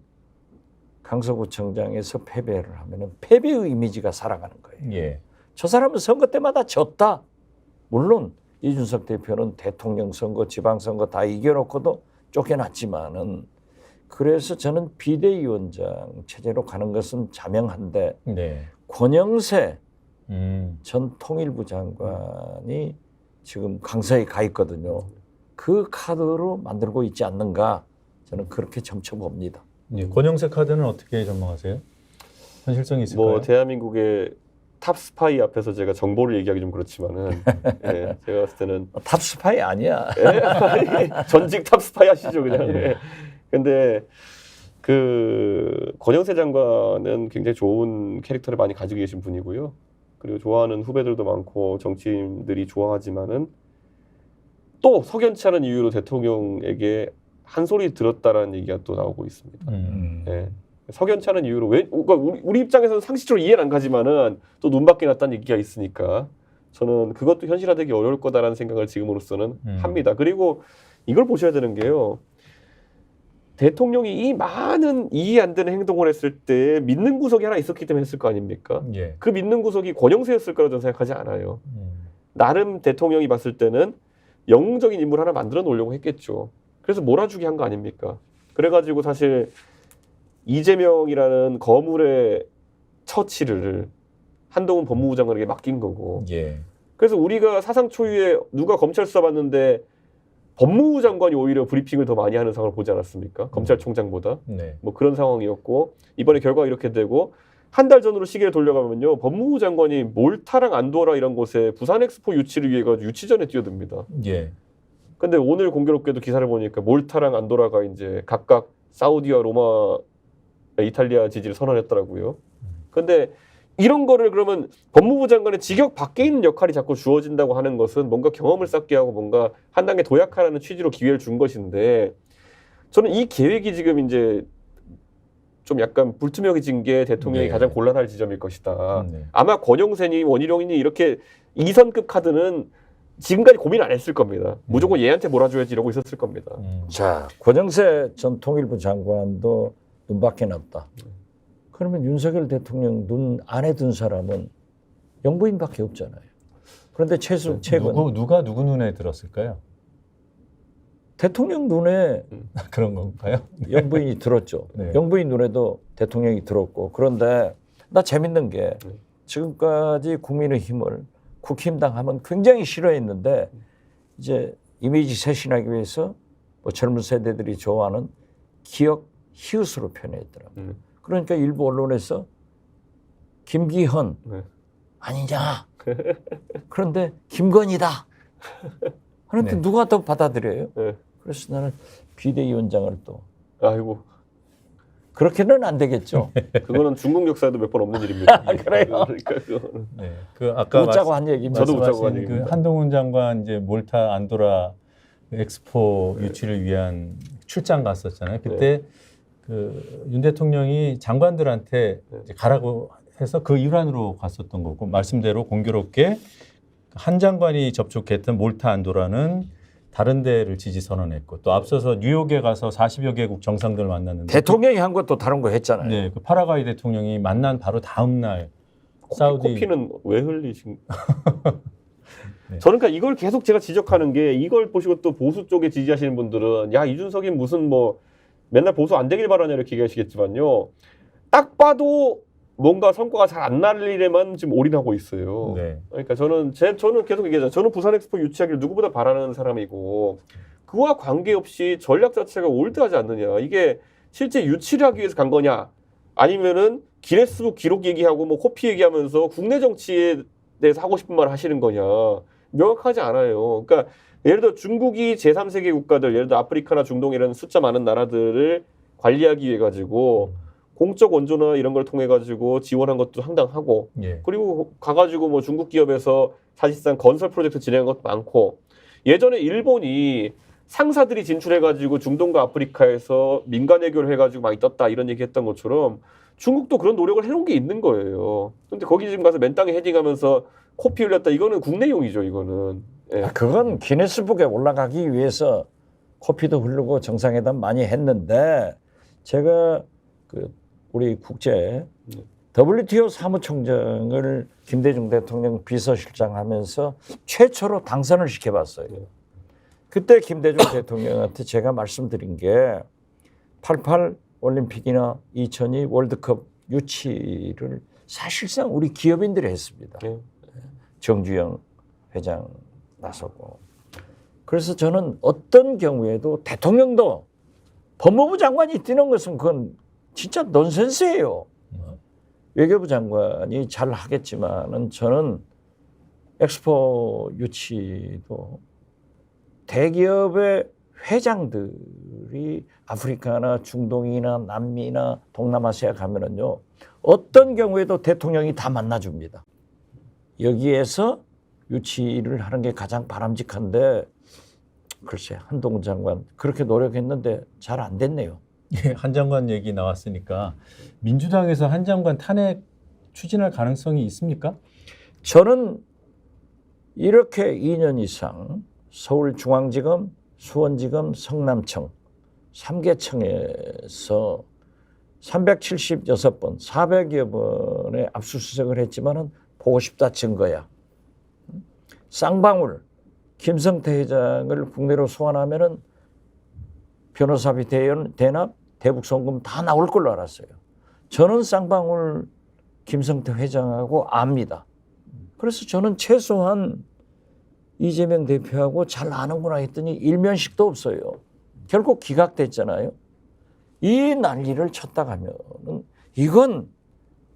강서구청장에서 패배를 하면은 패배의 이미지가 살아가는 거예요. 예. 저 사람은 선거 때마다 졌다. 물론 이준석 대표는 대통령 선거, 지방선거 다 이겨놓고도 쫓겨났지만은 그래서 저는 비대위원장 체제로 가는 것은 자명한데 네. 권영세 음. 전 통일부 장관이 지금 강서에 가 있거든요. 그 카드로 만들고 있지 않는가 저는 그렇게 점쳐봅니다. 예. 권영세 카드는 어떻게 전망하세요? 현실성이 있을까요? 뭐 대한민국의 탑 스파이 앞에서 제가 정보를 얘기하기 좀 그렇지만은 예, 제가 봤을 때는 탑 스파이 아니야. 전직 탑 스파이 하시죠 그냥. 예. 근데 그 권영세 장관은 굉장히 좋은 캐릭터를 많이 가지고 계신 분이고요. 그리고 좋아하는 후배들도 많고 정치인들이 좋아하지만은 또 석연치 않은 이유로 대통령에게 한 소리 들었다라는 얘기가 또 나오고 있습니다. 예. 석연치 않은 이유로 그러니까 우리 입장에서는 상식적으로 이해는 안 가지만은 또 눈밖에 났다는 얘기가 있으니까 저는 그것도 현실화되기 어려울 거다라는 생각을 지금으로서는 합니다. 그리고 이걸 보셔야 되는 게요. 대통령이 이 많은 이해 안 되는 행동을 했을 때 믿는 구석이 하나 있었기 때문에 했을 거 아닙니까? 예. 그 믿는 구석이 권영세였을 거라고 저는 생각하지 않아요. 나름 대통령이 봤을 때는 영웅적인 인물 하나 만들어 놓으려고 했겠죠. 그래서 몰아주기 한 거 아닙니까? 그래가지고 사실 이재명이라는 거물의 처치를 한동훈 법무부 장관에게 맡긴 거고. 예. 그래서 우리가 사상 초유의 누가 검찰 수사받는데 법무부 장관이 오히려 브리핑을 더 많이 하는 상황을 보지 않았습니까? 검찰총장보다. 네. 뭐 그런 상황이었고 이번에 결과가 이렇게 되고 한 달 전으로 시계를 돌려가면요. 법무부 장관이 몰타랑 안도라 이런 곳에 부산 엑스포 유치를 위해 가지고 유치전에 뛰어듭니다. 예. 근데 오늘 공교롭게도 기사를 보니까 몰타랑 안도라가 이제 각각 사우디와 로마, 이탈리아 지지를 선언했더라고요. 근데 이런 거를 그러면 법무부 장관의 직역 밖에 있는 역할이 자꾸 주어진다고 하는 것은 뭔가 경험을 쌓게 하고 뭔가 한 단계 도약하라는 취지로 기회를 준 것인데 저는 이 계획이 지금 이제 좀 약간 불투명해진 게 대통령이 네. 가장 곤란할 지점일 것이다. 네. 아마 권영세니 원희룡이니 이렇게 2선급 카드는 지금까지 고민 안 했을 겁니다. 무조건 얘한테 몰아줘야지 이러고 있었을 겁니다. 자, 권영세 전 통일부 장관도 눈밖에 났다. 그러면 윤석열 대통령 눈 안에 든 사람은 영부인밖에 없잖아요. 그런데 최근 누가 누구 눈에 들었을까요? 대통령 눈에 그런 건가요? 영부인이 들었죠. 네. 영부인 눈에도 대통령이 들었고. 그런데 나 재밌는 게 지금까지 국민의힘을 국힘당 하면 굉장히 싫어했는데 이제 이미지 쇄신하기 위해서 뭐 젊은 세대들이 좋아하는 기억 히읗으로 표현했더라고요. 그러니까 일부 언론에서 김기현 아니냐. 그런데 김건희다. 그런데 네. 누가 더 받아들여요? 네. 그래서 나는 비대위원장을 또 아이고 그렇게는 안 되겠죠. 그거는 중국 역사에도 몇 번 없는 일입니다. 그래요? 그러니까 그거는. 네. 그 아까 웃자고 한 얘기입니다. 저도 웃자고 한 그 얘기입니다. 한동훈 장관 이제 몰타 안도라 엑스포 유치를 위한 출장 갔었잖아요. 그때 그 윤 대통령이 장관들한테 이제 가라고 해서 그 일환으로 갔었던 거고 말씀대로 공교롭게 한 장관이 접촉했던 몰타 안도라는 다른 데를 지지 선언했고 또 앞서서 뉴욕에 가서 40여 개국 정상들을 만났는데 대통령이 한 것도 다른 거 했잖아요. 네, 그 파라과이 대통령이 만난 바로 다음 날 사우디 코피는 왜 흘리신? 네. 저는 그러니까 이걸 계속 제가 지적하는 게 이걸 보시고 또 보수 쪽에 지지하시는 분들은 야 이준석이 무슨 뭐 맨날 보수 안 되길 바라냐 이렇게 얘기하시겠지만요. 딱 봐도 뭔가 성과가 잘 안 날 일에만 지금 올인하고 있어요. 네. 그러니까 저는 계속 얘기하잖아요. 저는 부산 엑스포 유치하기를 누구보다 바라는 사람이고 그와 관계없이 전략 자체가 올드하지 않느냐. 이게 실제 유치를 하기 위해서 간 거냐 아니면은 기네스북 기록 얘기하고 뭐 코피 얘기하면서 국내 정치에 대해서 하고 싶은 말 하시는 거냐 명확하지 않아요. 그러니까 예를 들어 중국이 제3세계 국가들 예를 들어 아프리카나 중동 이런 숫자 많은 나라들을 관리하기 위해 가지고 공적 원조나 이런 걸 통해 가지고 지원한 것도 상당하고 예. 그리고 가가지고 뭐 중국 기업에서 사실상 건설 프로젝트 진행한 것도 많고 예전에 일본이 상사들이 진출해가지고 중동과 아프리카에서 민간 외교를 해가지고 많이 떴다 이런 얘기했던 것처럼 중국도 그런 노력을 해놓은 게 있는 거예요. 근데 거기 지금 가서 맨땅에 헤딩하면서 코피 흘렸다 이거는 국내용이죠. 이거는. 예. 그건 기네스북에 올라가기 위해서 코피도 흐르고 정상회담 많이 했는데 제가 우리 국제 WTO 사무총장을 김대중 대통령 비서실장 하면서 최초로 당선을 시켜봤어요. 그때 김대중 대통령한테 제가 말씀드린 게 88 올림픽이나 2002 월드컵 유치를 사실상 우리 기업인들이 했습니다. 정주영 회장 나서고. 그래서 저는 어떤 경우에도 대통령도 법무부 장관이 뛰는 것은 그건 진짜 넌센스예요. 외교부 장관이 잘 하겠지만은 저는 엑스포 유치도 대기업의 회장들이 아프리카나 중동이나 남미나 동남아시아 가면은요 어떤 경우에도 대통령이 다 만나줍니다. 여기에서 유치를 하는 게 가장 바람직한데 글쎄 한동훈 장관 그렇게 노력했는데 잘 안 됐네요. 예, 한 장관 얘기 나왔으니까 민주당에서 한 장관 탄핵 추진할 가능성이 있습니까? 저는 이렇게 2년 이상 서울중앙지검, 수원지검, 성남청 3개청에서 376번, 400여 번의 압수수색을 했지만은 보고 싶다 증거야. 쌍방울 김성태 회장을 국내로 소환하면은 변호사비 대납, 대북송금 다 나올 걸로 알았어요. 저는 쌍방울 김성태 회장하고 압니다. 그래서 저는 최소한 이재명 대표하고 잘 아는구나 했더니 일면식도 없어요. 결국 기각됐잖아요. 이 난리를 쳤다 가면은 이건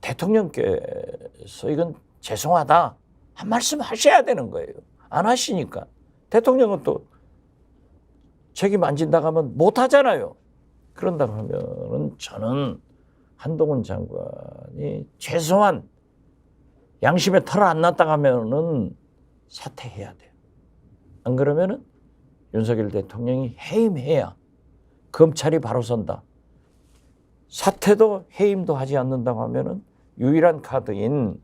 대통령께서 이건 죄송하다 한 말씀 하셔야 되는 거예요. 안 하시니까 대통령은 또 책임 안 진다고 하면 못 하잖아요. 그런다고 하면은 저는 한동훈 장관이 최소한 양심에 털 안 났다고 하면은 사퇴해야 돼요. 안 그러면은 윤석열 대통령이 해임해야 검찰이 바로 선다. 사퇴도 해임도 하지 않는다고 하면은 유일한 카드인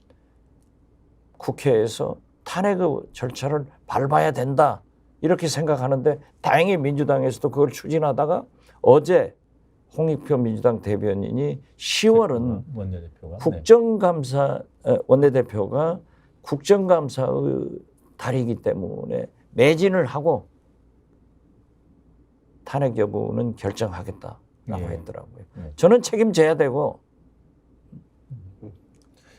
국회에서 탄핵의 절차를 밟아야 된다. 이렇게 생각하는데 다행히 민주당에서도 그걸 추진하다가 어제 홍익표 민주당 대변인이 10월은 원내대표가 국정감사 원내대표가 국정감사의 달이기 때문에 매진을 하고 탄핵 여부는 결정하겠다라고 했더라고요. 저는 책임져야 되고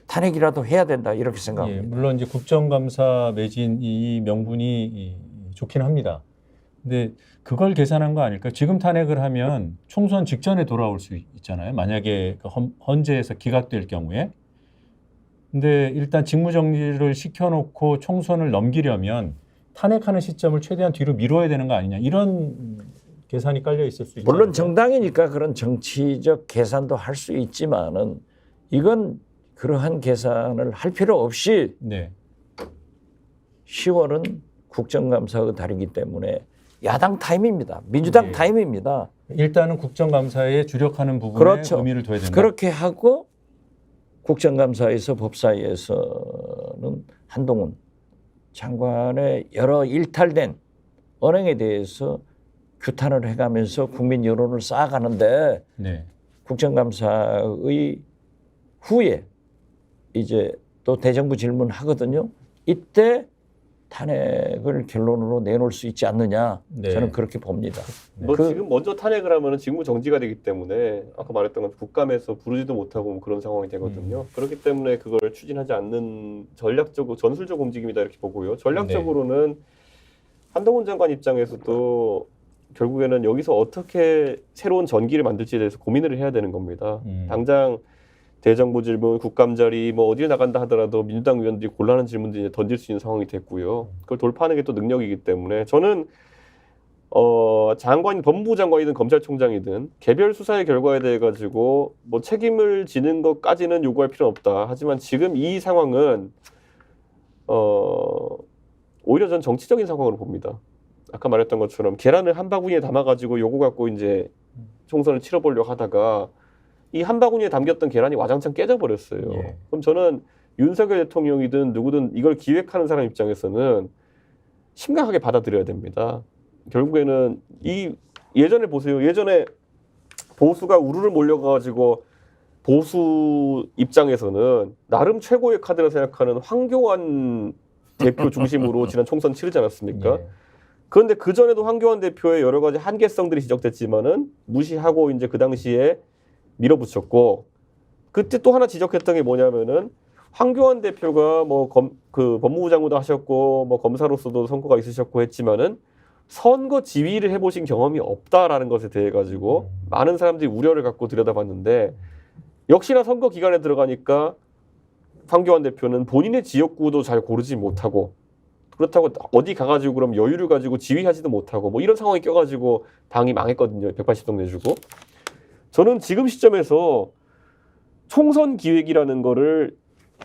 탄핵이라도 해야 된다 이렇게 생각합니다. 물론 이제 국정감사 매진 이 명분이 좋긴 합니다. 근데 그걸 계산한 거 아닐까? 지금 탄핵을 하면 총선 직전에 돌아올 수 있잖아요. 만약에 헌재에서 기각될 경우에. 근데 일단 직무정지를 시켜놓고 총선을 넘기려면 탄핵하는 시점을 최대한 뒤로 미뤄야 되는 거 아니냐. 이런 계산이 깔려 있을 수 있죠. 물론 정당이니까 그런 정치적 계산도 할 수 있지만은 이건 그러한 계산을 할 필요 없이 10월은 국정감사의 달이기 때문에 야당 타임입니다. 민주당 타임입니다. 일단은 국정감사에 주력하는 부분에 그렇죠. 의미를 둬야 된다. 그렇게 하고 국정감사에서 법사위에서는 한동훈 장관의 여러 일탈된 언행에 대해서 규탄을 해가면서 국민 여론을 쌓아가는데 국정감사의 후에 이제 또 대정부 질문 하거든요. 이때 탄핵을 결론으로 내놓을 수 있지 않느냐. 저는 그렇게 봅니다. 지금 먼저 탄핵을 하면 직무 정지가 되기 때문에 아까 말했던 건 국감에서 부르지도 못하고 그런 상황이 되거든요. 그렇기 때문에 그걸 추진하지 않는 전략적으로 전술적 움직임이다 이렇게 보고요. 전략적으로는 한동훈 장관 입장에서도 결국에는 여기서 어떻게 새로운 전기를 만들지에 대해서 고민을 해야 되는 겁니다. 당장 대정부 질문, 국감 자리, 뭐 어디에 나간다 하더라도 민주당 의원들이 곤란한 질문들을 이제 던질 수 있는 상황이 됐고요. 그걸 돌파하는 게 또 능력이기 때문에 저는 장관이 법무부 장관이든 검찰총장이든 개별 수사의 결과에 대해 가지고 뭐 책임을 지는 것까지는 요구할 필요는 없다. 하지만 지금 이 상황은 오히려 전 정치적인 상황으로 봅니다. 아까 말했던 것처럼 계란을 한 바구니에 담아가지고 요거 갖고 이제 총선을 치러보려고 하다가 이 한 바구니에 담겼던 계란이 와장창 깨져버렸어요. 예. 그럼 저는 윤석열 대통령이든 누구든 이걸 기획하는 사람 입장에서는 심각하게 받아들여야 됩니다. 결국에는 이 예전에 보세요. 예전에 보수가 우르르 몰려가지고 보수 입장에서는 나름 최고의 카드라 생각하는 황교안 대표 중심으로 지난 총선 치르지 않았습니까? 예. 그런데 그 전에도 황교안 대표의 여러 가지 한계성들이 지적됐지만은 무시하고 이제 그 당시에 밀어붙였고, 그때 또 하나 지적했던 게 뭐냐면은 황교안 대표가 뭐 그 법무부 장관도 하셨고 뭐 검사로서도 성과가 있으셨고 했지만은 선거 지휘를 해보신 경험이 없다라는 것에 대해 가지고 많은 사람들이 우려를 갖고 들여다봤는데, 역시나 선거 기간에 들어가니까 황교안 대표는 본인의 지역구도 잘 고르지 못하고, 그렇다고 어디 가가지고 그럼 여유를 가지고 지휘하지도 못하고 뭐 이런 상황이 껴가지고 당이 망했거든요. 180석 내주고. 저는 지금 시점에서 총선 기획이라는 거를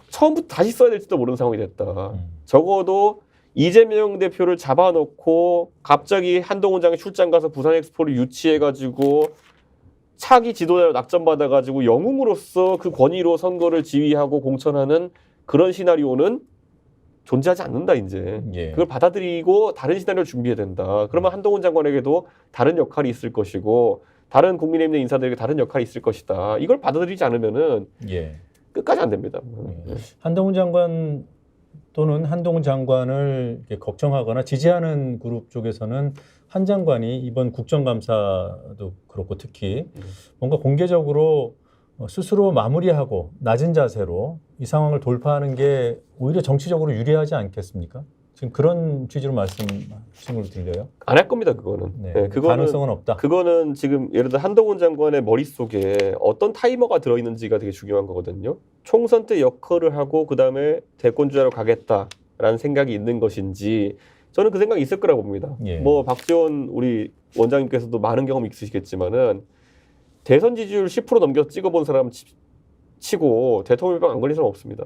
처음부터 다시 써야 될지도 모르는 상황이 됐다. 적어도 이재명 대표를 잡아놓고 갑자기 한동훈 장이 출장 가서 부산 엑스포를 유치해가지고 차기 지도자로 낙점받아가지고 영웅으로서 그 권위로 선거를 지휘하고 공천하는 그런 시나리오는 존재하지 않는다 이제. 예. 그걸 받아들이고 다른 시나리오를 준비해야 된다. 그러면 한동훈 장관에게도 다른 역할이 있을 것이고 다른 국민의힘 인사들에게 다른 역할이 있을 것이다. 이걸 받아들이지 않으면은 예. 끝까지 안 됩니다. 한동훈 장관 또는 한동훈 장관을 이렇게 걱정하거나 지지하는 그룹 쪽에서는 한 장관이 이번 국정감사도 그렇고 특히 뭔가 공개적으로 스스로 마무리하고 낮은 자세로 이 상황을 돌파하는 게 오히려 정치적으로 유리하지 않겠습니까? 지금 그런 취지로 말씀하신 걸로 들려요? 안 할 겁니다, 그거는. 네. 네, 가능성은 없다. 그거는 지금 예를 들어 한동훈 장관의 머릿속에 어떤 타이머가 들어있는지가 되게 중요한 거거든요. 총선 때 역할을 하고 그다음에 대권주자로 가겠다라는 생각이 있는 것인지, 저는 그 생각이 있을 거라고 봅니다. 예. 뭐 박지원 우리 원장님께서도 많은 경험이 있으시겠지만은 대선 지지율 10% 넘겨 찍어본 사람 치고 대통령병 안 걸린 사람 없습니다.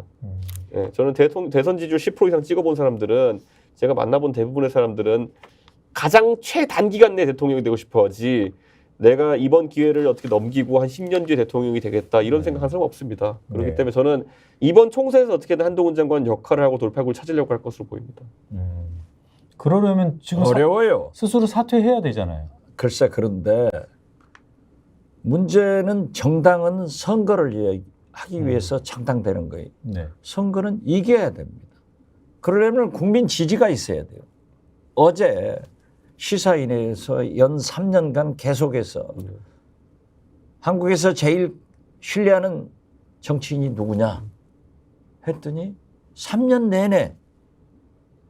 예, 저는 대선 지지율 10% 이상 찍어본 사람들은, 제가 만나본 대부분의 사람들은 가장 최단기간 내 대통령이 되고 싶어하지 내가 이번 기회를 어떻게 넘기고 한 10년 뒤에 대통령이 되겠다 이런 생각하는 사람 없습니다. 그렇기 네. 때문에 저는 이번 총선에서 어떻게든 한동훈 장관 역할을 하고 돌파구를 찾으려고 할 것으로 보입니다. 그러려면 지금 어려워요. 스스로 사퇴해야 되잖아요. 글쎄, 그런데 문제는 정당은 선거를 하기 위해서 창당되는 거예요. 네. 선거는 이겨야 됩니다. 그러려면 국민 지지가 있어야 돼요. 어제 시사인에서 연 3년간 계속해서 한국에서 제일 신뢰하는 정치인이 누구냐 했더니 3년 내내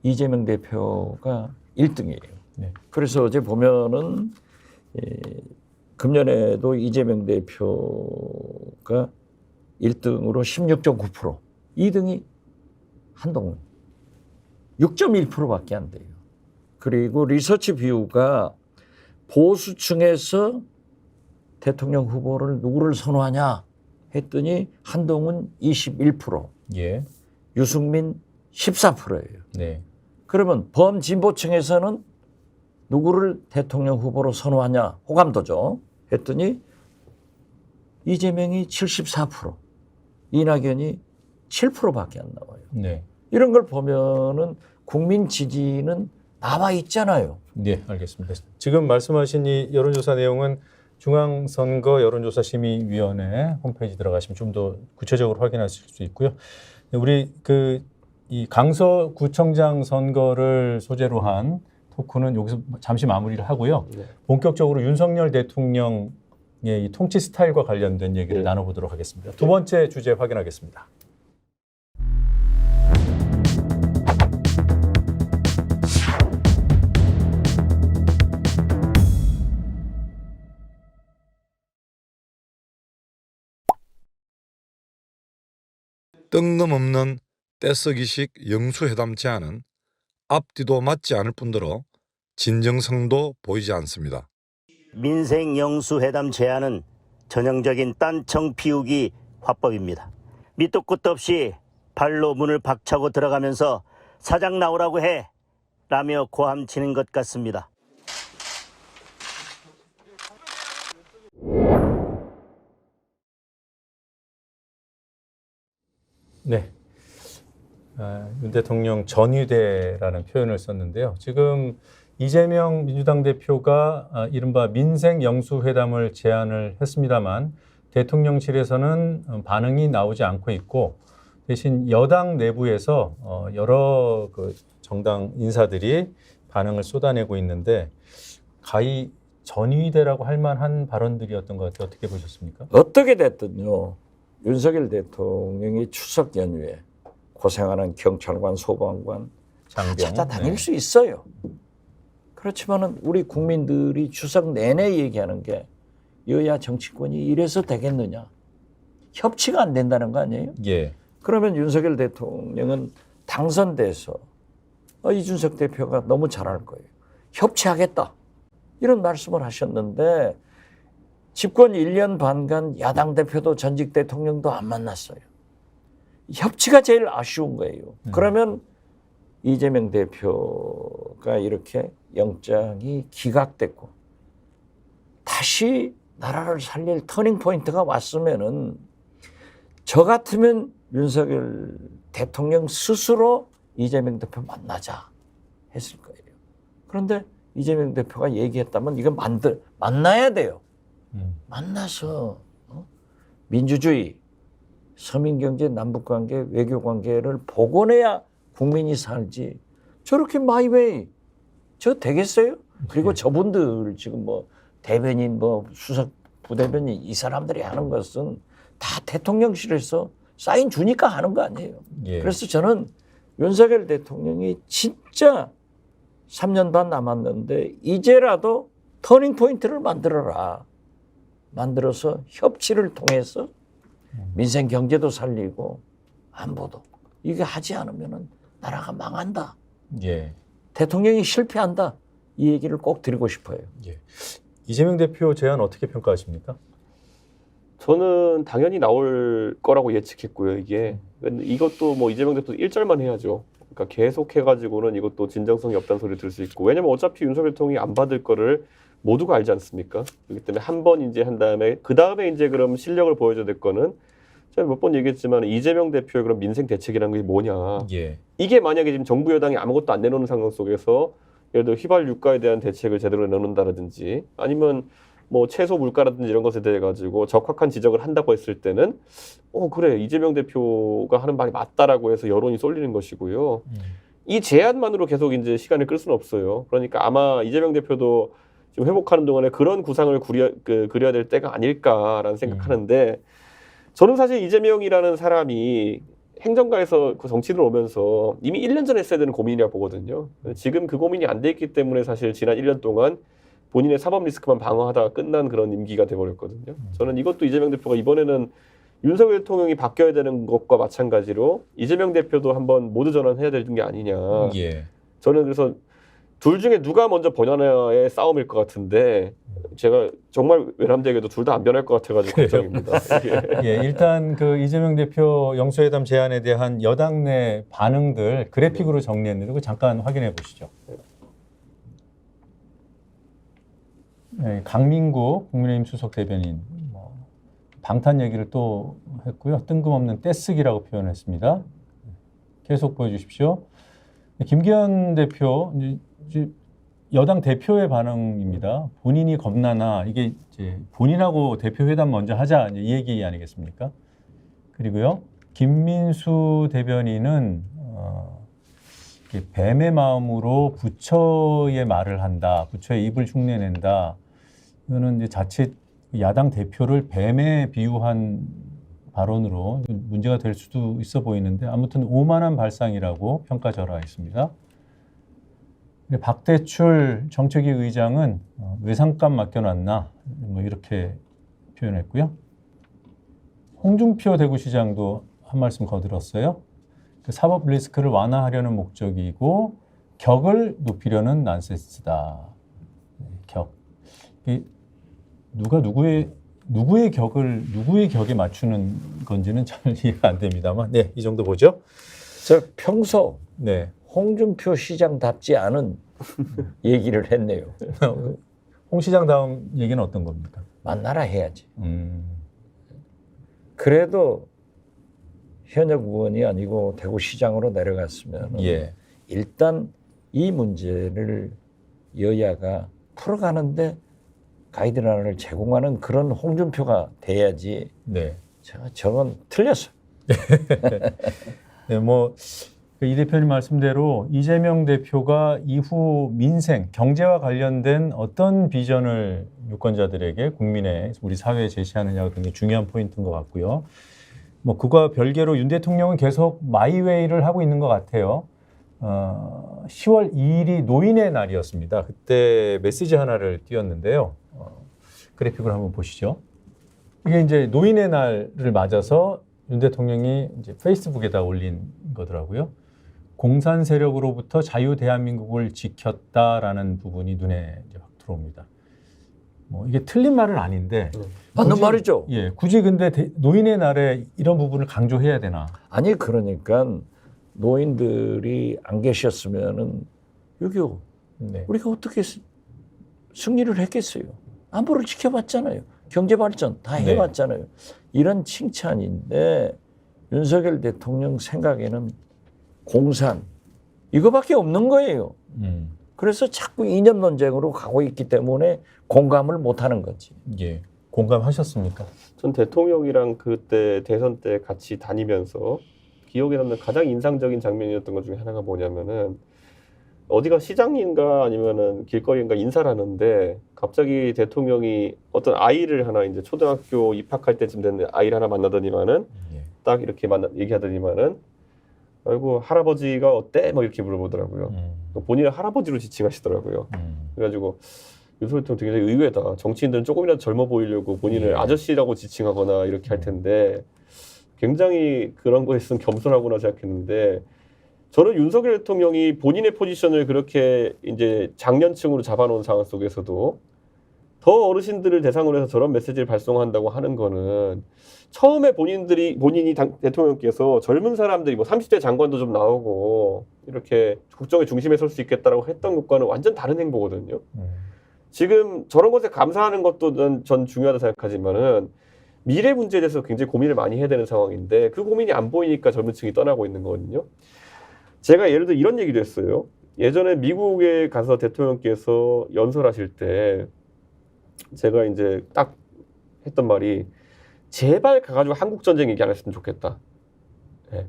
이재명 대표가 1등이에요. 네. 그래서 어제 보면은 금년에도 이재명 대표가 1등으로 16.9%, 2등이 한동훈 6.1%밖에 안 돼요. 그리고 리서치 뷰가 보수층에서 대통령 후보를 누구를 선호하냐 했더니 한동훈 21%, 예. 유승민 14%예요. 네. 그러면 범진보층에서는 누구를 대통령 후보로 선호하냐, 호감도죠. 했더니 이재명이 74%, 이낙연이 7%밖에 안 나와요. 네. 이런 걸 보면은 국민 지지는 나와 있잖아요. 네, 알겠습니다. 지금 말씀하신 이 여론조사 내용은 중앙선거 여론조사심의위원회 홈페이지 들어가시면 좀 더 구체적으로 확인하실 수 있고요. 우리 이 강서구청장 선거를 소재로 한 토크는 여기서 잠시 마무리를 하고요. 네. 본격적으로 윤석열 대통령의 이 통치 스타일과 관련된 얘기를 나눠보도록 하겠습니다. 두 번째 주제 확인하겠습니다. 뜬금없는 떼쓰기식 영수회담 제안은 앞뒤도 맞지 않을 뿐더러 진정성도 보이지 않습니다. 민생 영수회담 제안은 전형적인 딴청 피우기 화법입니다. 밑도 끝도 없이 발로 문을 박차고 들어가면서 사장 나오라고 해, 라며 고함치는 것 같습니다. 네. 윤 대통령 전위대라는 표현을 썼는데요. 지금 이재명 민주당 대표가 이른바 민생 영수회담을 제안을 했습니다만 대통령실에서는 반응이 나오지 않고 있고 대신 여당 내부에서 여러 그 정당 인사들이 반응을 쏟아내고 있는데 가히 전위대라고 할 만한 발언들이었던 것 같아요. 어떻게 보셨습니까? 어떻게 됐든요. 윤석열 대통령이 추석 연휴에 고생하는 경찰관, 소방관 장병. 찾아다닐 네. 수 있어요. 그렇지만은 우리 국민들이 추석 내내 얘기하는 게 여야 정치권이 이래서 되겠느냐. 협치가 안 된다는 거 아니에요? 예. 그러면 윤석열 대통령은 당선돼서 이준석 대표가 너무 잘할 거예요. 협치하겠다. 이런 말씀을 하셨는데 집권 1년 반간 야당 대표도 전직 대통령도 안 만났어요. 협치가 제일 아쉬운 거예요. 그러면 이재명 대표가 이렇게 영장이 기각됐고 다시 나라를 살릴 터닝 포인트가 왔으면은 저 같으면 윤석열 대통령 스스로 이재명 대표 만나자 했을 거예요. 그런데 이재명 대표가 얘기했다면 이거 만나야 돼요. 만나서 민주주의, 서민경제, 남북관계, 외교관계를 복원해야 국민이 살지. 저렇게 마이웨이 저 되겠어요? 그리고 저분들 지금 뭐 대변인, 뭐 수석 부대변인 이 사람들이 하는 것은 다 대통령실에서 사인 주니까 하는 거 아니에요. 예. 그래서 저는 윤석열 대통령이 진짜 3년 반 남았는데 이제라도 터닝 포인트를 만들어라. 만들어서 협치를 통해서 민생 경제도 살리고 안보도 이게 하지 않으면 나라가 망한다. 예. 대통령이 실패한다. 이 얘기를 꼭 드리고 싶어요. 예. 이재명 대표 제안 어떻게 평가하십니까? 저는 당연히 나올 거라고 예측했고요. 이게 이것도 뭐 이재명 대표 1절만 해야죠. 그러니까 계속 해가지고는 이것도 진정성이 없다는 소리 들을 수 있고 왜냐면 어차피 윤석열 대통령이 안 받을 거를 모두가 알지 않습니까? 그렇기 때문에 한 번 이제 한 다음에 그 다음에 이제 그럼 실력을 보여줘야 될 거는 제가 몇 번 얘기했지만 이재명 대표의 그런 민생 대책이라는 게 뭐냐? 예. 이게 만약에 지금 정부 여당이 아무것도 안 내놓는 상황 속에서 예를 들어 휘발 유가에 대한 대책을 제대로 내놓는다든지 아니면 뭐 채소 물가라든지 이런 것에 대해 가지고 적확한 지적을 한다고 했을 때는 그래 이재명 대표가 하는 말이 맞다라고 해서 여론이 쏠리는 것이고요. 이 제안만으로 계속 이제 시간을 끌 수는 없어요. 그러니까 아마 이재명 대표도 지금 회복하는 동안에 그런 구상을 그려야 될 때가 아닐까라는 생각하는데 저는 사실 이재명이라는 사람이 행정가에서 그 정치를 오면서 이미 1년 전에 했어야 되는 고민이라고 보거든요. 지금 그 고민이 안 돼 있기 때문에 사실 지난 1년 동안 본인의 사법 리스크만 방어하다가 끝난 그런 임기가 돼버렸거든요. 저는 이것도 이재명 대표가 이번에는 윤석열 대통령이 바뀌어야 되는 것과 마찬가지로 이재명 대표도 한번 모두 전환해야 되는 게 아니냐. 예. 저는 그래서 둘 중에 누가 먼저 변화의 싸움일 것 같은데 제가 정말 외람되게도 둘 다 안 변할 것 같아가지고 걱정입니다. 예, 일단 그 이재명 대표 영수회담 제안에 대한 여당 내 반응들 그래픽으로 정리했는데 그거 잠깐 확인해 보시죠. 예, 강민구 국민의힘 수석 대변인 방탄 얘기를 또 했고요. 뜬금없는 떼쓰기라고 표현했습니다. 계속 보여주십시오. 김기현 대표 이제 여당 대표의 반응입니다. 본인이 겁나나 이게 이제 본인하고 대표 회담 먼저 하자 이제 이 얘기 아니겠습니까? 그리고요 김민수 대변인은 뱀의 마음으로 부처의 말을 한다, 부처의 입을 흉내낸다. 이거는 이제 자칫 야당 대표를 뱀에 비유한 발언으로 문제가 될 수도 있어 보이는데 아무튼 오만한 발상이라고 평가절하했습니다. 박대출 정책위 의장은 외상값 맡겨놨나 뭐 이렇게 표현했고요. 홍준표 대구시장도 한 말씀 거들었어요. 그 사법 리스크를 완화하려는 목적이고 격을 높이려는 난센스다. 격. 누가 누구의 격에 맞추는 건지는 잘 이해가 안 됩니다만, 네, 이 정도 보죠. 저 평소 네. 홍준표 시장답지 않은 얘기를 했네요. 홍 시장 다음 얘기는 어떤 겁니까? 만나라 해야지. 그래도 현역 의원이 아니고 대구시장으로 내려갔으면 예. 일단 이 문제를 여야가 풀어가는데 가이드라인을 제공하는 그런 홍준표가 돼야지. 네. 제가 저건 틀렸어요. 네, 뭐 이 대표님 말씀대로 이재명 대표가 이후 민생, 경제와 관련된 어떤 비전을 유권자들에게 국민의 우리 사회에 제시하느냐가 굉장히 중요한 포인트인 것 같고요. 뭐 그와 별개로 윤 대통령은 계속 마이웨이를 하고 있는 것 같아요. 10월 2일이 노인의 날이었습니다. 그때 메시지 하나를 띄웠는데요. 그래픽을 한번 보시죠. 이게 이제 노인의 날을 맞아서 윤 대통령이 이제 페이스북에다 올린 거더라고요. 공산 세력으로부터 자유 대한민국을 지켰다라는 부분이 눈에 이제 확 들어옵니다. 뭐 이게 틀린 말은 아닌데 맞는 말이죠. 예, 굳이 근데 노인의 날에 이런 부분을 강조해야 되나? 아니 그러니까 노인들이 안 계셨으면은 6.25 네. 우리가 어떻게 승리를 했겠어요? 안보를 지켜봤잖아요. 경제 발전 다 해왔잖아요. 이런 칭찬인데 윤석열 대통령 생각에는 공산 이거밖에 없는 거예요. 그래서 자꾸 이념 논쟁으로 가고 있기 때문에 공감을 못하는 거지. 예, 공감하셨습니까? 전 대통령이랑 그때 대선 때 같이 다니면서 기억에 남는 가장 인상적인 장면이었던 것 중에 하나가 뭐냐면은 어디가 시장인가 아니면은 길거리인가 인사를 하는데 갑자기 대통령이 어떤 아이를 하나 이제 초등학교 입학할 때쯤 됐는데 아이를 하나 만나더니만은 딱 이렇게 얘기하더니만은 아이고 할아버지가 어때? 뭐 이렇게 물어보더라고요. 본인을 할아버지로 지칭하시더라고요. 그래가지고 윤석열 대통령 되게 의외다. 정치인들은 조금이라도 젊어 보이려고 본인을 아저씨라고 지칭하거나 이렇게 할 텐데 굉장히 그런 거에 있으면 겸손하구나 생각했는데 저는 윤석열 대통령이 본인의 포지션을 그렇게 이제 장년층으로 잡아놓은 상황 속에서도 더 어르신들을 대상으로 해서 저런 메시지를 발송한다고 하는 거는 처음에 본인이 대통령께서 젊은 사람들이 뭐 30대 장관도 좀 나오고 이렇게 국정의 중심에 설 수 있겠다라고 했던 것과는 완전 다른 행보거든요. 지금 저런 것에 감사하는 것도 전 중요하다 생각하지만은 미래 문제에 대해서 굉장히 고민을 많이 해야 되는 상황인데 그 고민이 안 보이니까 젊은 층이 떠나고 있는 거거든요. 제가 예를 들어 이런 얘기도 했어요. 예전에 미국에 가서 대통령께서 연설하실 때 제가 이제 딱 했던 말이 제발 가가지고 한국 전쟁 얘기 안 했으면 좋겠다. 네.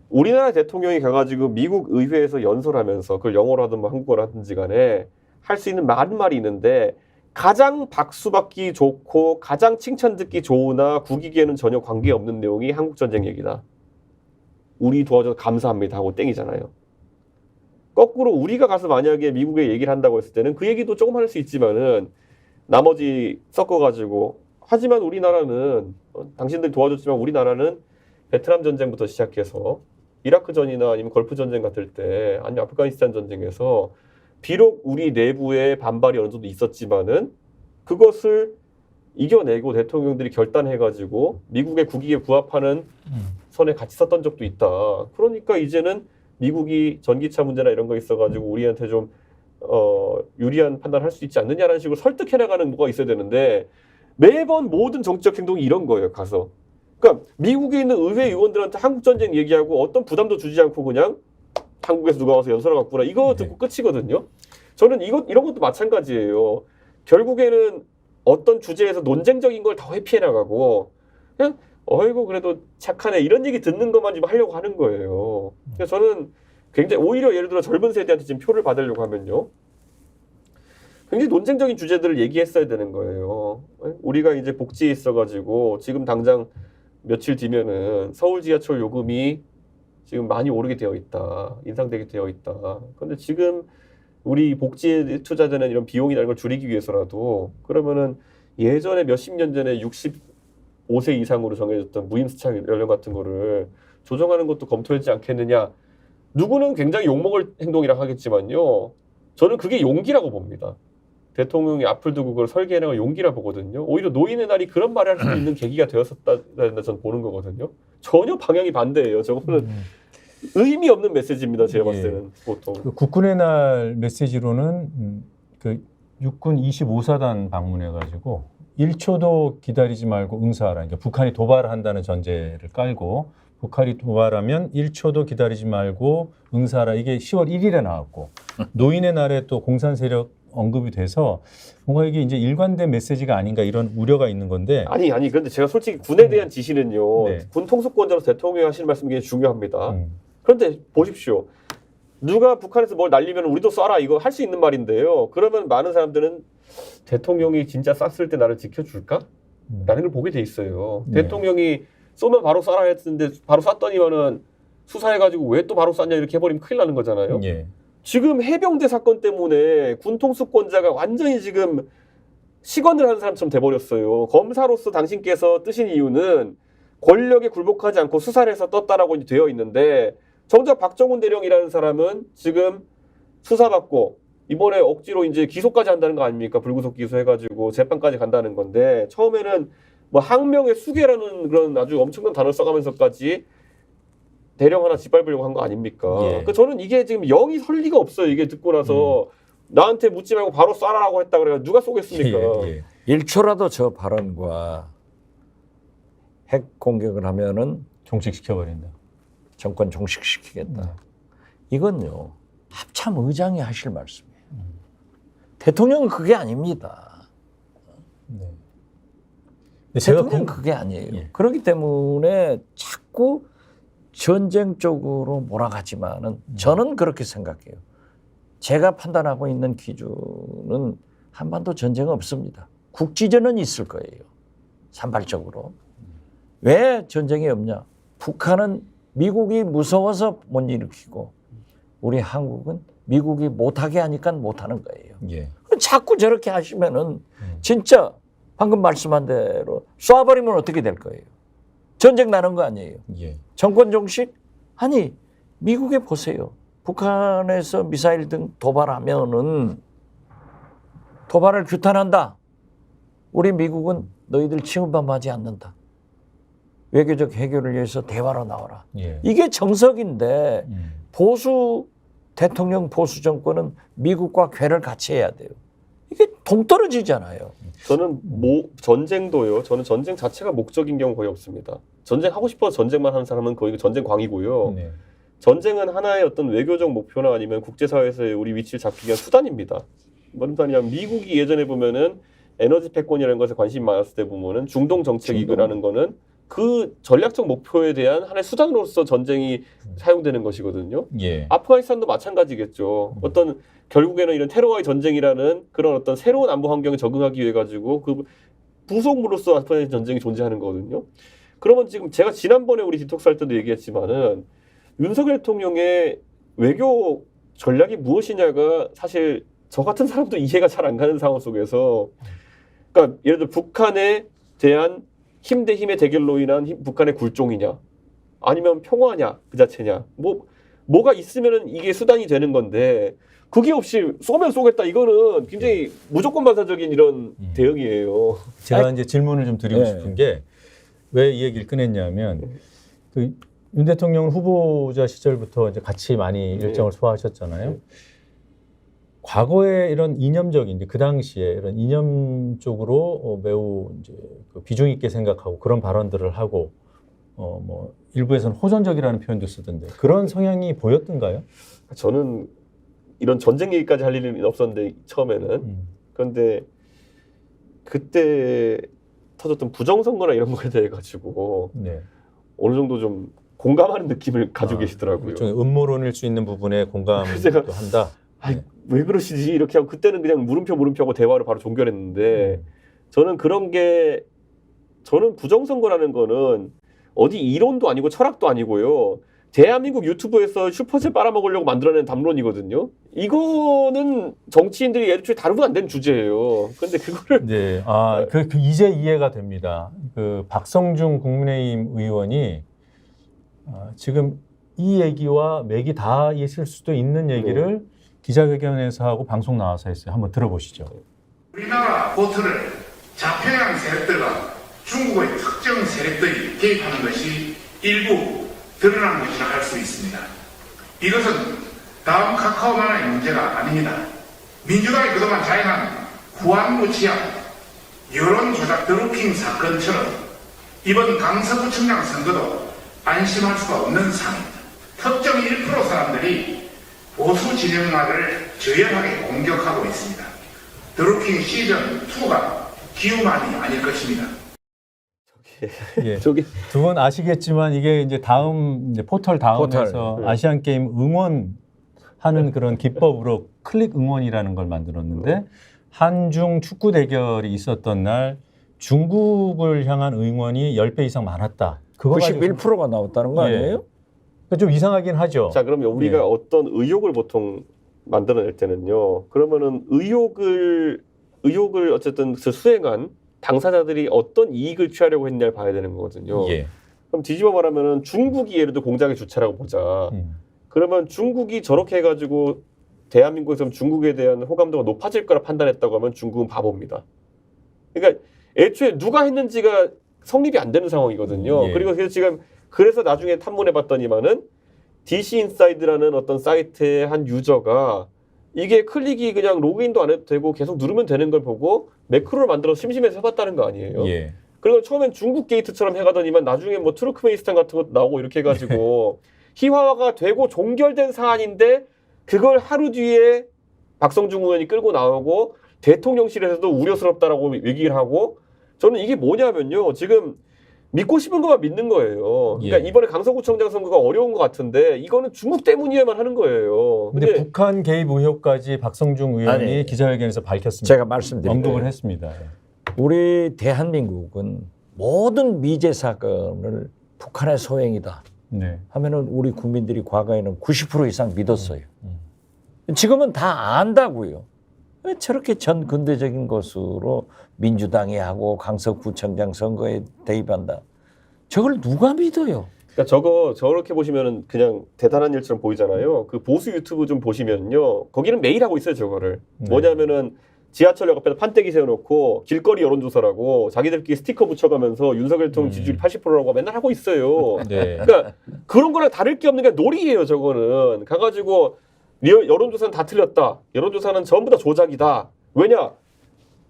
우리나라 대통령이 가가지고 미국 의회에서 연설하면서 그걸 영어로 하든 뭐 한국어로 하든지 간에 할 수 있는 많은 말이 있는데 가장 박수받기 좋고 가장 칭찬 듣기 좋으나 국익에는 전혀 관계없는 내용이 한국 전쟁 얘기다. 우리 도와줘서 감사합니다 하고 땡이잖아요. 거꾸로 우리가 가서 만약에 미국에 얘기를 한다고 했을 때는 그 얘기도 조금 할 수 있지만은 나머지 섞어가지고 하지만 우리나라는 당신들이 도와줬지만 우리나라는 베트남 전쟁부터 시작해서 이라크 전이나 아니면 걸프 전쟁 같을 때 아니면 아프가니스탄 전쟁에서 비록 우리 내부에 반발이 어느 정도 있었지만은 그것을 이겨내고 대통령들이 결단해가지고 미국의 국익에 부합하는 선에 같이 섰던 적도 있다. 그러니까 이제는 미국이 전기차 문제나 이런 거 있어가지고 우리한테 좀 유리한 판단을 할 수 있지 않느냐라는 식으로 설득해나가는 뭐가 있어야 되는데 매번 모든 정치적 행동이 이런 거예요. 가서. 그러니까 미국에 있는 의회 의원들한테 한국 전쟁 얘기하고 어떤 부담도 주지 않고 그냥 한국에서 누가 와서 연설을 갔구나 이거 듣고 끝이거든요. 저는 이런 것도 마찬가지예요. 결국에는 어떤 주제에서 논쟁적인 걸 더 회피해 나가고 그냥 어이구 그래도 착하네 이런 얘기 듣는 것만 지금 하려고 하는 거예요. 그래서 저는 굉장히 오히려 예를 들어 젊은 세대한테 지금 표를 받으려고 하면요. 굉장히 논쟁적인 주제들을 얘기했어야 되는 거예요. 우리가 이제 복지에 있어가지고 지금 당장 며칠 뒤면은 서울 지하철 요금이 지금 많이 오르게 되어 있다. 인상되게 되어 있다. 그런데 지금 우리 복지에 투자되는 이런 비용이라는 걸 줄이기 위해서라도 그러면은 예전에 몇십 년 전에 65세 이상으로 정해졌던 무임승차 연령 같은 거를 조정하는 것도 검토하지 않겠느냐. 누구는 굉장히 욕먹을 행동이라 하겠지만요. 저는 그게 용기라고 봅니다. 대통령이 앞을 두고 그걸 설계하는 걸 용기라 보거든요. 오히려 노인의 날이 그런 말을 할 수 있는 계기가 되었었다는 저는 보는 거거든요. 전혀 방향이 반대예요. 저거는 의미 없는 메시지입니다. 제가 봤을 예. 때는 보통. 그 국군의 날 메시지로는 그 육군 25사단 방문해가지고 1초도 기다리지 말고 응사하라. 그러니까 북한이 도발한다는 전제를 깔고 북한이 도발하면 1초도 기다리지 말고 응사하라. 이게 10월 1일에 나왔고 노인의 날에 또 공산 세력 언급이 돼서 뭔가 이게 이제 일관된 메시지가 아닌가 이런 우려가 있는 건데. 아니 그런데 제가 솔직히 군에 대한 지시는요. 네. 군 통수권자로서 대통령이 하시는 말씀이 굉장히 중요합니다. 그런데 보십시오. 누가 북한에서 뭘 날리면 우리도 쏴라 이거 할 수 있는 말인데요. 그러면 많은 사람들은 대통령이 진짜 쐈을 때 나를 지켜줄까? 라는 걸 보게 돼 있어요. 네. 대통령이 쏘면 바로 쏴라 했는데 바로 쐈더니만은 수사해가지고 왜 또 바로 쐈냐 이렇게 해버리면 큰일 나는 거잖아요. 예. 지금 해병대 사건 때문에 군 통수권자가 완전히 지금 시건을 하는 사람처럼 돼버렸어요. 검사로서 당신께서 뜨신 이유는 권력에 굴복하지 않고 수사를 해서 떴다라고 되어 있는데 정작 박정훈 대령이라는 사람은 지금 수사받고 이번에 억지로 이제 기소까지 한다는 거 아닙니까? 불구속 기소해가지고 재판까지 간다는 건데 처음에는 뭐 항명의 수괴라는 그런 아주 엄청난 단어를 써가면서까지 대령 하나 짓밟으려고 한 거 아닙니까? 예. 그러니까 저는 이게 지금 영이 설 리가 없어요. 이게 듣고 나서 나한테 묻지 말고 바로 쏴라라고 했다 그래가 누가 쏘겠습니까? 예. 1초라도 저 발언과 핵 공격을 하면은 종식시켜버린다. 정권 종식시키겠다. 이건요 합참 의장이 하실 말씀이에요. 대통령은 그게 아닙니다. 네. 제가 대통령은 그게 아니에요. 예. 그렇기 때문에 자꾸 전쟁 쪽으로 몰아가지만은 저는 그렇게 생각해요. 제가 판단하고 있는 기준은 한반도 전쟁은 없습니다. 국지전은 있을 거예요. 산발적으로. 왜 전쟁이 없냐? 북한은 미국이 무서워서 못 일으키고 우리 한국은 미국이 못하게 하니까 못하는 거예요. 예. 자꾸 저렇게 하시면은 진짜 방금 말씀한 대로 쏴버리면 어떻게 될 거예요? 전쟁 나는 거 아니에요. 예. 정권 종식? 아니 미국에 보세요. 북한에서 미사일 등 도발하면은 도발을 규탄한다. 우리 미국은 너희들 침범하지 않는다. 외교적 해결을 위해서 대화로 나와라. 예. 이게 정석인데 보수 대통령 보수 정권은 미국과 궤를 같이 해야 돼요. 이게 동떨어지잖아요. 저는 전쟁도요. 저는 전쟁 자체가 목적인 경우 거의 없습니다. 전쟁하고 싶어서 전쟁만 하는 사람은 거의 전쟁광이고요. 네. 전쟁은 하나의 어떤 외교적 목표나 아니면 국제사회에서의 우리 위치를 잡기 위한 수단입니다. 뭐냐면 미국이 예전에 보면은 에너지 패권이라는 것에 관심이 많았을 때 보면은 중동 정책이라는 거는 그 전략적 목표에 대한 하나의 수단으로서 전쟁이 사용되는 것이거든요. 예. 아프가니스탄도 마찬가지겠죠. 어떤 결국에는 이런 테러와의 전쟁이라는 그런 어떤 새로운 안보 환경에 적응하기 위해 가지고 그 부속물로서 아프가니스탄 전쟁이 존재하는 거거든요. 그러면 지금 제가 지난번에 우리 디톡스 할 때도 얘기했지만은 윤석열 대통령의 외교 전략이 무엇이냐가 사실 저 같은 사람도 이해가 잘 안 가는 상황 속에서 그러니까 예를 들어 북한에 대한 힘 대 힘의 대결로 인한 북한의 굴종이냐 아니면 평화냐 그 자체냐 뭐가 있으면은 이게 수단이 되는 건데 그게 없이 쏘면 쏘겠다 이거는 굉장히 무조건 반사적인 이런 대응이에요. 제가 이제 질문을 좀 드리고 네. 싶은 게 왜 이 얘기를 꺼냈냐면 그 윤 대통령 후보자 시절부터 이제 같이 많이 일정을 소화하셨잖아요. 과거에 이런 이념적인 이제 그 당시에 이런 이념적으로 매우 이제 그 비중 있게 생각하고 그런 발언들을 하고 뭐 일부에서는 호전적이라는 표현도 쓰던데 그런 성향이 보였던가요? 저는 이런 전쟁 얘기까지 할 일은 없었는데 처음에는 그런데 그때 터졌던 부정선거나 이런 거에 대해 가지고 네. 어느 정도 좀 공감하는 느낌을 가지고 계시더라고요. 일종의 음모론일 수 있는 부분에 공감도 한다. 아이, 왜 그러시지 이렇게 하고 그때는 그냥 물음표하고 대화를 바로 종결했는데 저는 그런 게 저는 부정선거라는 거는 어디 이론도 아니고 철학도 아니고요. 대한민국 유튜브에서 슈퍼챗 빨아먹으려고 만들어낸 담론이거든요. 이거는 정치인들이 애초에 다루면 안 되는 주제예요. 그런데 그거를 네, 그 이제 이해가 됩니다. 그 박성중 국민의힘 의원이 지금 이 얘기와 맥이 다 있을 수도 있는 얘기를 기자회견에서 하고 방송 나와서 했어요. 한번 들어보시죠. 우리나라 보트를 자평양 세력들과 중국의 특정 세력들이 개입하는 것이 일부 드러난 것이라 할 수 있습니다. 이것은 다음 카카오만의 문제가 아닙니다. 민주당이 그동안 자행한 후안부 지향, 여론조작 드루킹 사건처럼 이번 강서구청장 선거도 안심할 수가 없는 상황입니다. 특정 1% 사람들이 보수 진영화를 저열하게 공격하고 있습니다. 드루킹 시즌2가 기우만이 아닐 것입니다. 예. 저기 두 분 아시겠지만 이게 이제 다음 이제 포털 다음에서 포털. 아시안 게임 응원하는 그런 기법으로 클릭 응원이라는 걸 만들었는데 한중 축구 대결이 있었던 날 중국을 향한 응원이 10배 이상 많았다. 그거 91%가 나왔다는 거 예. 아니에요? 좀 이상하긴 하죠. 자, 그러면 우리가 예. 어떤 의혹을 보통 만들어낼 때는요. 그러면은 의혹을 어쨌든 수행한 당사자들이 어떤 이익을 취하려고 했냐를 봐야 되는 거거든요. 예. 그럼 뒤집어 말하면은 중국이 예를 들어 공작의 주체라고 보자. 그러면 중국이 저렇게 해가지고 대한민국에서 중국에 대한 호감도가 높아질 거라 판단했다고 하면 중국은 바보입니다. 그러니까 애초에 누가 했는지가 성립이 안 되는 상황이거든요. 예. 그리고 그래서 나중에 탐문해봤더니만은 DC 인사이드라는 어떤 사이트의 한 유저가 이게 클릭이 그냥 로그인도 안 해도 되고 계속 누르면 되는 걸 보고 매크로를 만들어서 심심해서 해봤다는 거 아니에요. 예. 그리고 처음엔 중국 게이트처럼 해가더니만 나중에 뭐 투르크메니스탄 같은 것도 나오고 이렇게 해가지고 희화화가 되고 종결된 사안인데 그걸 하루 뒤에 박성중 의원이 끌고 나오고 대통령실에서도 우려스럽다라고 얘기를 하고 저는 이게 뭐냐면요. 지금 믿고 싶은 것만 믿는 거예요. 그러니까 예. 이번에 강서구청장 선거가 어려운 것 같은데 이거는 중국 때문이야만 하는 거예요. 근데 북한 개입 의혹까지 박성중 의원이 아니, 기자회견에서 밝혔습니다. 제가 말씀드릴게요. 언급을 했습니다. 우리 대한민국은 모든 미제 사건을 북한의 소행이다 네. 하면은 우리 국민들이 과거에는 90% 이상 믿었어요. 지금은 다 안다고요. 왜 저렇게 전 근대적인 것으로 민주당이 하고 강서구청장 선거에 대입한다. 저걸 누가 믿어요? 그러니까 저렇게 보시면은 그냥 대단한 일처럼 보이잖아요. 그 보수 유튜브 좀 보시면요. 거기는 매일 하고 있어요, 저거를. 뭐냐면은 지하철역 앞에다 판때기 세워놓고 길거리 여론조사라고 자기들끼리 스티커 붙여가면서 윤석열 대통령 지지율이 80%라고 맨날 하고 있어요. 네. 그러니까 그런 거랑 다를 게 없는 게 놀이예요, 저거는. 가가지고 여론조사는 다 틀렸다. 여론조사는 전부 다 조작이다. 왜냐?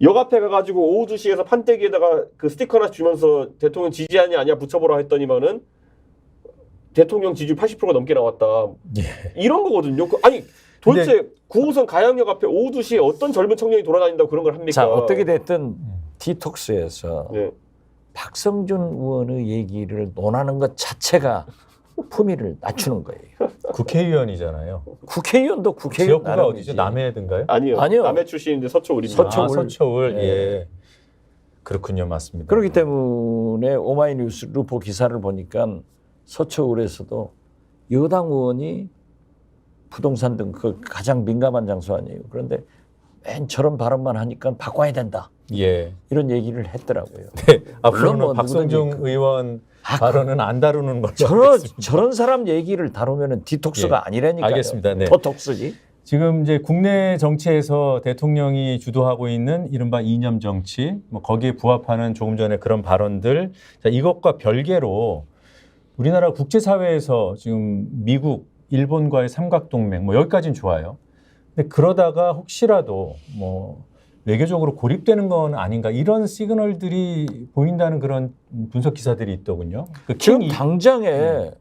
역 앞에 가가지고 오후 2시에서 판때기에다가 그 스티커 하나 주면서 대통령 지지하냐 아니야 붙여보라 했더니만은 대통령 지지율 80%가 넘게 나왔다. 예. 이런 거거든요. 아니 도대체 9호선 가양역 앞에 오후 2시에 어떤 젊은 청년이 돌아다닌다고 그런 걸 합니까? 자, 어떻게 됐든 디톡스에서 네. 박성준 의원의 얘기를 논하는 것 자체가 품위를 낮추는 거예요. 국회의원이잖아요. 국회의원도 국회의원 지역구가 어디죠? 남해든가요? 아니요. 남해 출신인데 서초울입니다. 서초울. 예. 예. 그렇군요. 맞습니다. 그렇기 때문에 오마이뉴스 루포 기사를 보니까 서초울에서도 여당 의원이 부동산 등 그 가장 민감한 장소 아니에요. 그런데 맨 저런 발언만 하니까 바꿔야 된다. 예. 이런 얘기를 했더라고요. 네. 앞으로는 뭐 박성중 누구든지 의원 발언은 안 다루는 걸로 저런 사람 얘기를 다루면은 디톡스가 예. 아니라니까요. 알겠습니다. 네. 토톡스지. 지금 이제 국내 정치에서 대통령이 주도하고 있는 이른바 이념 정치, 뭐 거기에 부합하는 조금 전에 그런 발언들, 자, 이것과 별개로 우리나라 국제사회에서 지금 미국, 일본과의 삼각동맹, 뭐 여기까지는 좋아요. 근데 그러다가 혹시라도 뭐 외교적으로 고립되는 건 아닌가 이런 시그널들이 보인다는 그런 분석 기사들이 있더군요. 지금 당장에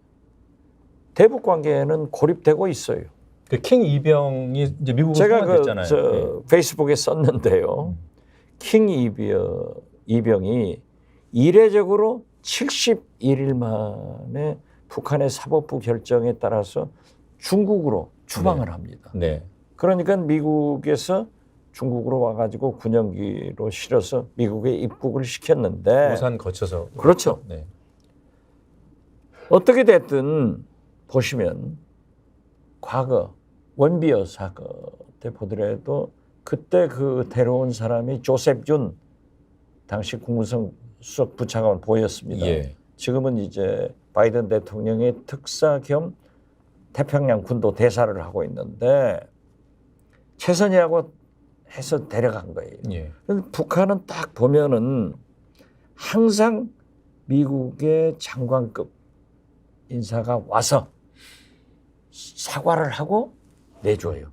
대북 관계는 고립되고 있어요. 그 킹 이병이 이제 미국으로 제가 송환됐잖아요. 페이스북에 썼는데요. 킹 이병이 이례적으로 71일 만에 북한의 사법부 결정에 따라서 중국으로 추방을 합니다. 네. 그러니까 미국에서 중국으로 와가지고 군용기로 실어서 미국에 입국을 시켰는데 부산 거쳐서 그렇죠. 네. 어떻게 됐든 보시면 과거 원비어 사건 때 보더라도 그때 그 데려온 사람이 조셉 준 당시 국무성 수석 부차관 보였습니다. 예. 지금은 이제 바이든 대통령의 특사 겸 태평양 군도 대사를 하고 있는데 최선희하고 해서 데려간 거예요. 예. 북한은 딱 보면은 항상 미국의 장관급 인사가 와서 사과를 하고 내줘요.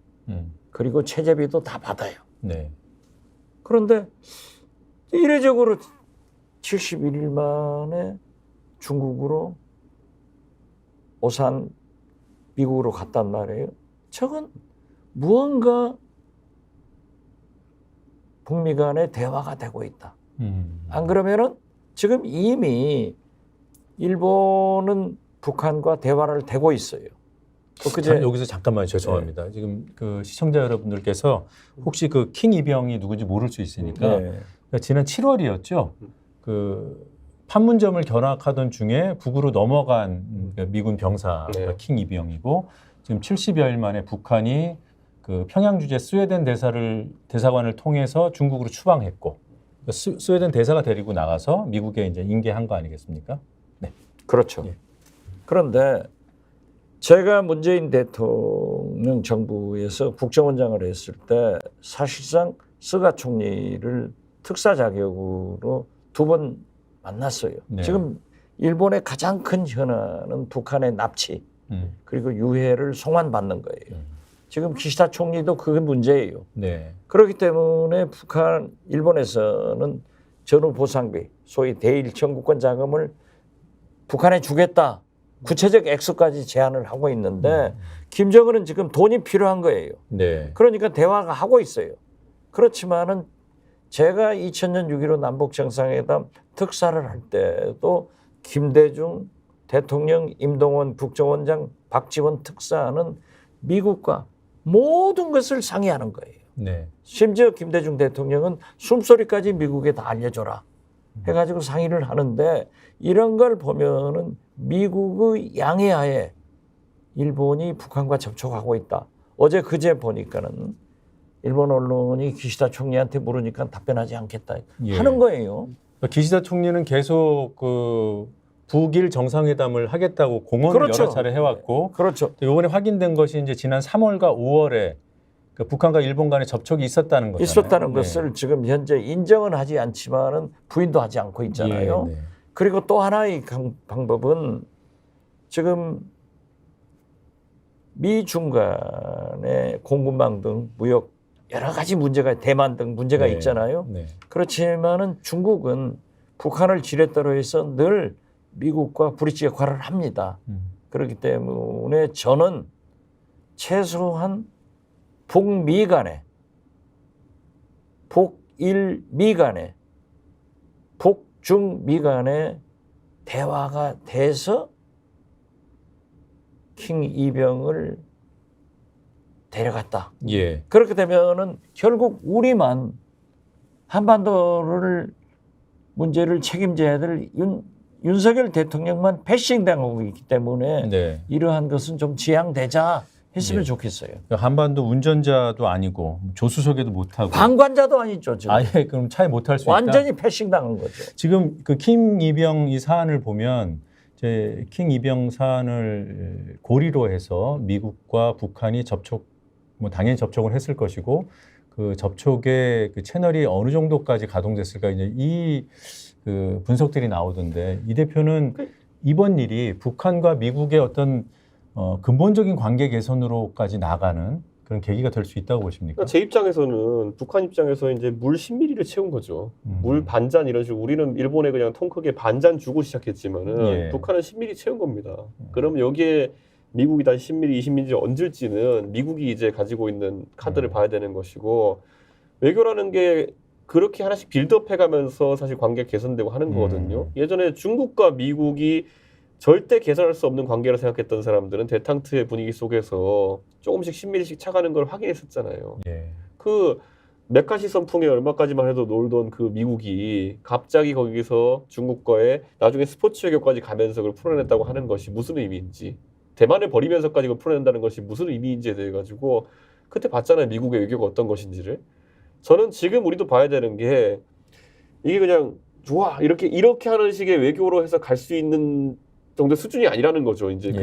그리고 체제비도 다 받아요. 네. 그런데 이례적으로 71일 만에 중국으로 오산 미국으로 갔단 말이에요. 저건 무언가 북미 간의 대화가 되고 있다. 안 그러면은 지금 이미 일본은 북한과 대화를 되고 있어요. 여기서 잠깐만 죄송합니다. 지금 그 시청자 여러분들께서 혹시 그 킹 이병이 누군지 모를 수 있으니까 지난 7월이었죠. 그 판문점을 견학하던 중에 북으로 넘어간 미군 병사가 킹 이병이고 지금 70여일 만에 북한이 그 평양 주재 스웨덴 대사관을 통해서 중국으로 추방했고 스웨덴 대사가 데리고 나가서 미국에 이제 인계한 거 아니겠습니까? 네. 그렇죠. 예. 그런데 제가 문재인 대통령 정부에서 국정원장을 했을 때 사실상 스가 총리를 특사 자격으로 2번 만났어요. 네. 지금 일본의 가장 큰 현안은 북한의 납치 그리고 유해를 송환받는 거예요. 지금 기시다 총리도 그게 문제예요. 네. 그렇기 때문에 일본에서는 전후 보상비, 소위 대일 청구권 자금을 북한에 주겠다. 구체적 액수까지 제안을 하고 있는데 김정은은 지금 돈이 필요한 거예요. 네. 그러니까 대화가 하고 있어요. 그렇지만은 제가 2000년 6.15 남북정상회담 특사를 할 때도 김대중 대통령, 임동원 국정원장, 박지원 특사는 미국과 모든 것을 상의하는 거예요. 네. 심지어 김대중 대통령은 숨소리까지 미국에 다 알려줘라 해가지고 상의를 하는데 이런 걸 보면은 미국의 양해하에 일본이 북한과 접촉하고 있다. 어제 그제 보니까는 일본 언론이 기시다 총리한테 물으니까 답변하지 않겠다 하는 거예요. 기시다 총리는 계속 그 북일 정상회담을 하겠다고 공언을 그렇죠. 여러 차례 해왔고, 그렇죠. 이번에 확인된 것이 이제 지난 3월과 5월에 그 북한과 일본 간의 접촉이 있었다는 거잖아요. 있었다는 것을 지금 현재 인정은 하지 않지만은 부인도 하지 않고 있잖아요. 예, 네. 그리고 또 하나의 방법은 지금 미중 간의 공급망 등 무역 여러 가지 문제가 대만 등 문제가 네. 있잖아요. 네. 그렇지만은 중국은 북한을 지렛대로 해서 늘 미국과 브릿지 역할을 합니다. 그렇기 때문에 저는 최소한 북미 간에 북일미 간에 북중미 간에 대화가 돼서 킹 이병을 데려갔다. 예. 그렇게 되면은 결국 우리만 한반도를 문제를 책임져야 될 윤석열 대통령만 패싱당하고 있기 때문에 네. 이러한 것은 좀 지양되자 했으면 네. 좋겠어요. 한반도 운전자도 아니고 조수석에도 못 타고 방관자도 아니죠. 지금. 아예 그럼 차에 못 탈 수 있다. 완전히 패싱당한 거죠. 지금 그 킹 이병 이 사안을 보면 이제 킹 이병 사안을 고리로 해서 미국과 북한이 뭐 당연히 접촉을 했을 것이고 그 접촉의 그 채널이 어느 정도까지 가동됐을까 이제 이 그 분석들이 나오던데 이 대표는 이번 일이 북한과 미국의 어떤 근본적인 관계 개선으로까지 나가는 그런 계기가 될 수 있다고 보십니까? 그러니까 제 입장에서는 북한 입장에서 이제 물 10ml를 채운 거죠. 물 반잔 이런 식으로 우리는 일본에 그냥 통 크게 반잔 주고 시작했지만은 예. 북한은 10ml 채운 겁니다. 그럼 여기에 미국이 다시 10ml, 20ml 얹을지는 미국이 이제 가지고 있는 카드를 봐야 되는 것이고 외교라는 게 그렇게 하나씩 빌드업 해가면서 사실 관계 개선되고 하는 거거든요. 예전에 중국과 미국이 절대 개선할 수 없는 관계라 생각했던 사람들은 대탕트의 분위기 속에서 조금씩 10ml씩 차가는 걸 확인했었잖아요. 예. 그 메카시 선풍에 얼마까지만 해도 놀던 그 미국이 갑자기 거기서 중국과의 나중에 스포츠 외교까지 가면서 그걸 풀어냈다고 하는 것이 무슨 의미인지 대만을 버리면서까지 그걸 풀어낸다는 것이 무슨 의미인지에 대해 가지고 그때 봤잖아요. 미국의 외교가 어떤 것인지를. 저는 지금 우리도 봐야 되는 게 이게 그냥 좋아 이렇게 하는 식의 외교로 해서 갈 수 있는 정도 수준이 아니라는 거죠. 이제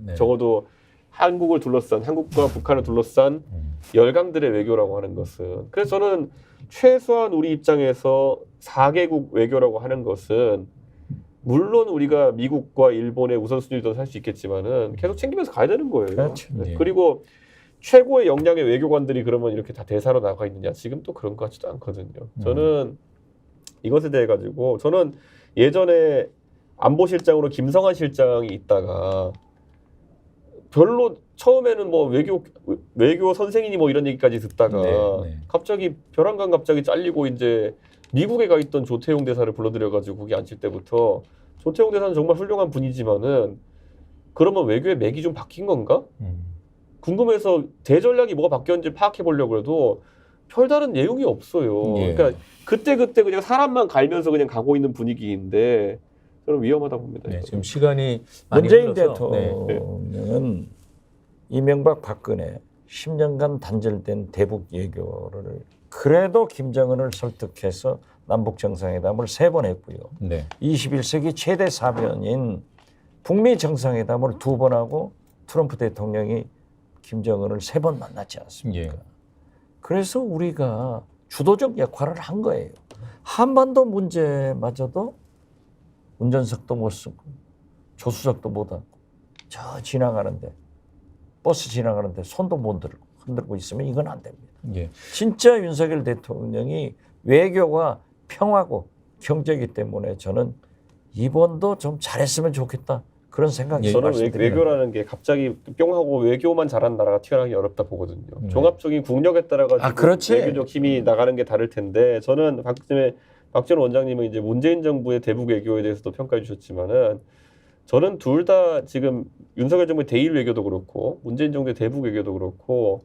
네. 적어도 한국과 북한을 둘러싼 열강들의 외교라고 하는 것은. 그래서 저는 최소한 우리 입장에서 4개국 외교라고 하는 것은 물론 우리가 미국과 일본의 우선순위도 할 수 있겠지만은 계속 챙기면서 가야 되는 거예요. 그렇죠. 네. 예. 그리고 최고의 역량의 외교관들이 그러면 이렇게 다 대사로 나가 있느냐? 지금 또 그런 것 같지도 않거든요. 저는 이것에 대해 가지고 저는 예전에 안보실장으로 김성한 실장이 있다가 별로 처음에는 뭐 외교 선생이니 뭐 이런 얘기까지 듣다가 네. 갑자기 벼랑간 갑자기 잘리고 이제 미국에 가 있던 조태용 대사를 불러들여 가지고 거기 앉힐 때부터 조태용 대사는 정말 훌륭한 분이지만은 그러면 외교의 맥이 좀 바뀐 건가? 궁금해서 대전략이 뭐가 바뀌었는지 파악해 보려고 해도 별다른 내용이 없어요. 예. 그러니까 그때 그냥 사람만 갈면서 그냥 가고 있는 분위기인데 저는 위험하다 봅니다. 네, 이거. 지금 시간이 많이 문재인 흘러서, 네. 대통령은 이명박 박근혜 10년간 단절된 대북 외교를 그래도 김정은을 설득해서 남북 정상회담을 3번 했고요. 네. 21세기 최대 사변인 북미 정상회담을 2번 하고 트럼프 대통령이 김정은을 3번 만났지 않습니까? 예. 그래서 우리가 주도적 역할을 한 거예요. 한반도 문제마저도 운전석도 못 쓰고 조수석도 못 하고 저 지나가는데 버스 지나가는데 손도 못 들고 흔들고 있으면 이건 안 됩니다. 예. 진짜 윤석열 대통령이 외교가 평화고 경제이기 때문에 저는 이번도 좀 잘했으면 좋겠다. 그런 생각이 저는 말씀드립니다. 외교라는 게 갑자기 뿅 하고 외교만 잘하는 나라가 튀어나가기 어렵다 보거든요. 종합적인 국력에 따라 가지고 그렇지. 외교적 힘이 나가는 게 다를 텐데 저는 박지원 원장님은 이제 문재인 정부의 대북 외교에 대해서도 평가해 주셨지만은 저는 둘 다 지금 윤석열 정부의 대일 외교도 그렇고 문재인 정부의 대북 외교도 그렇고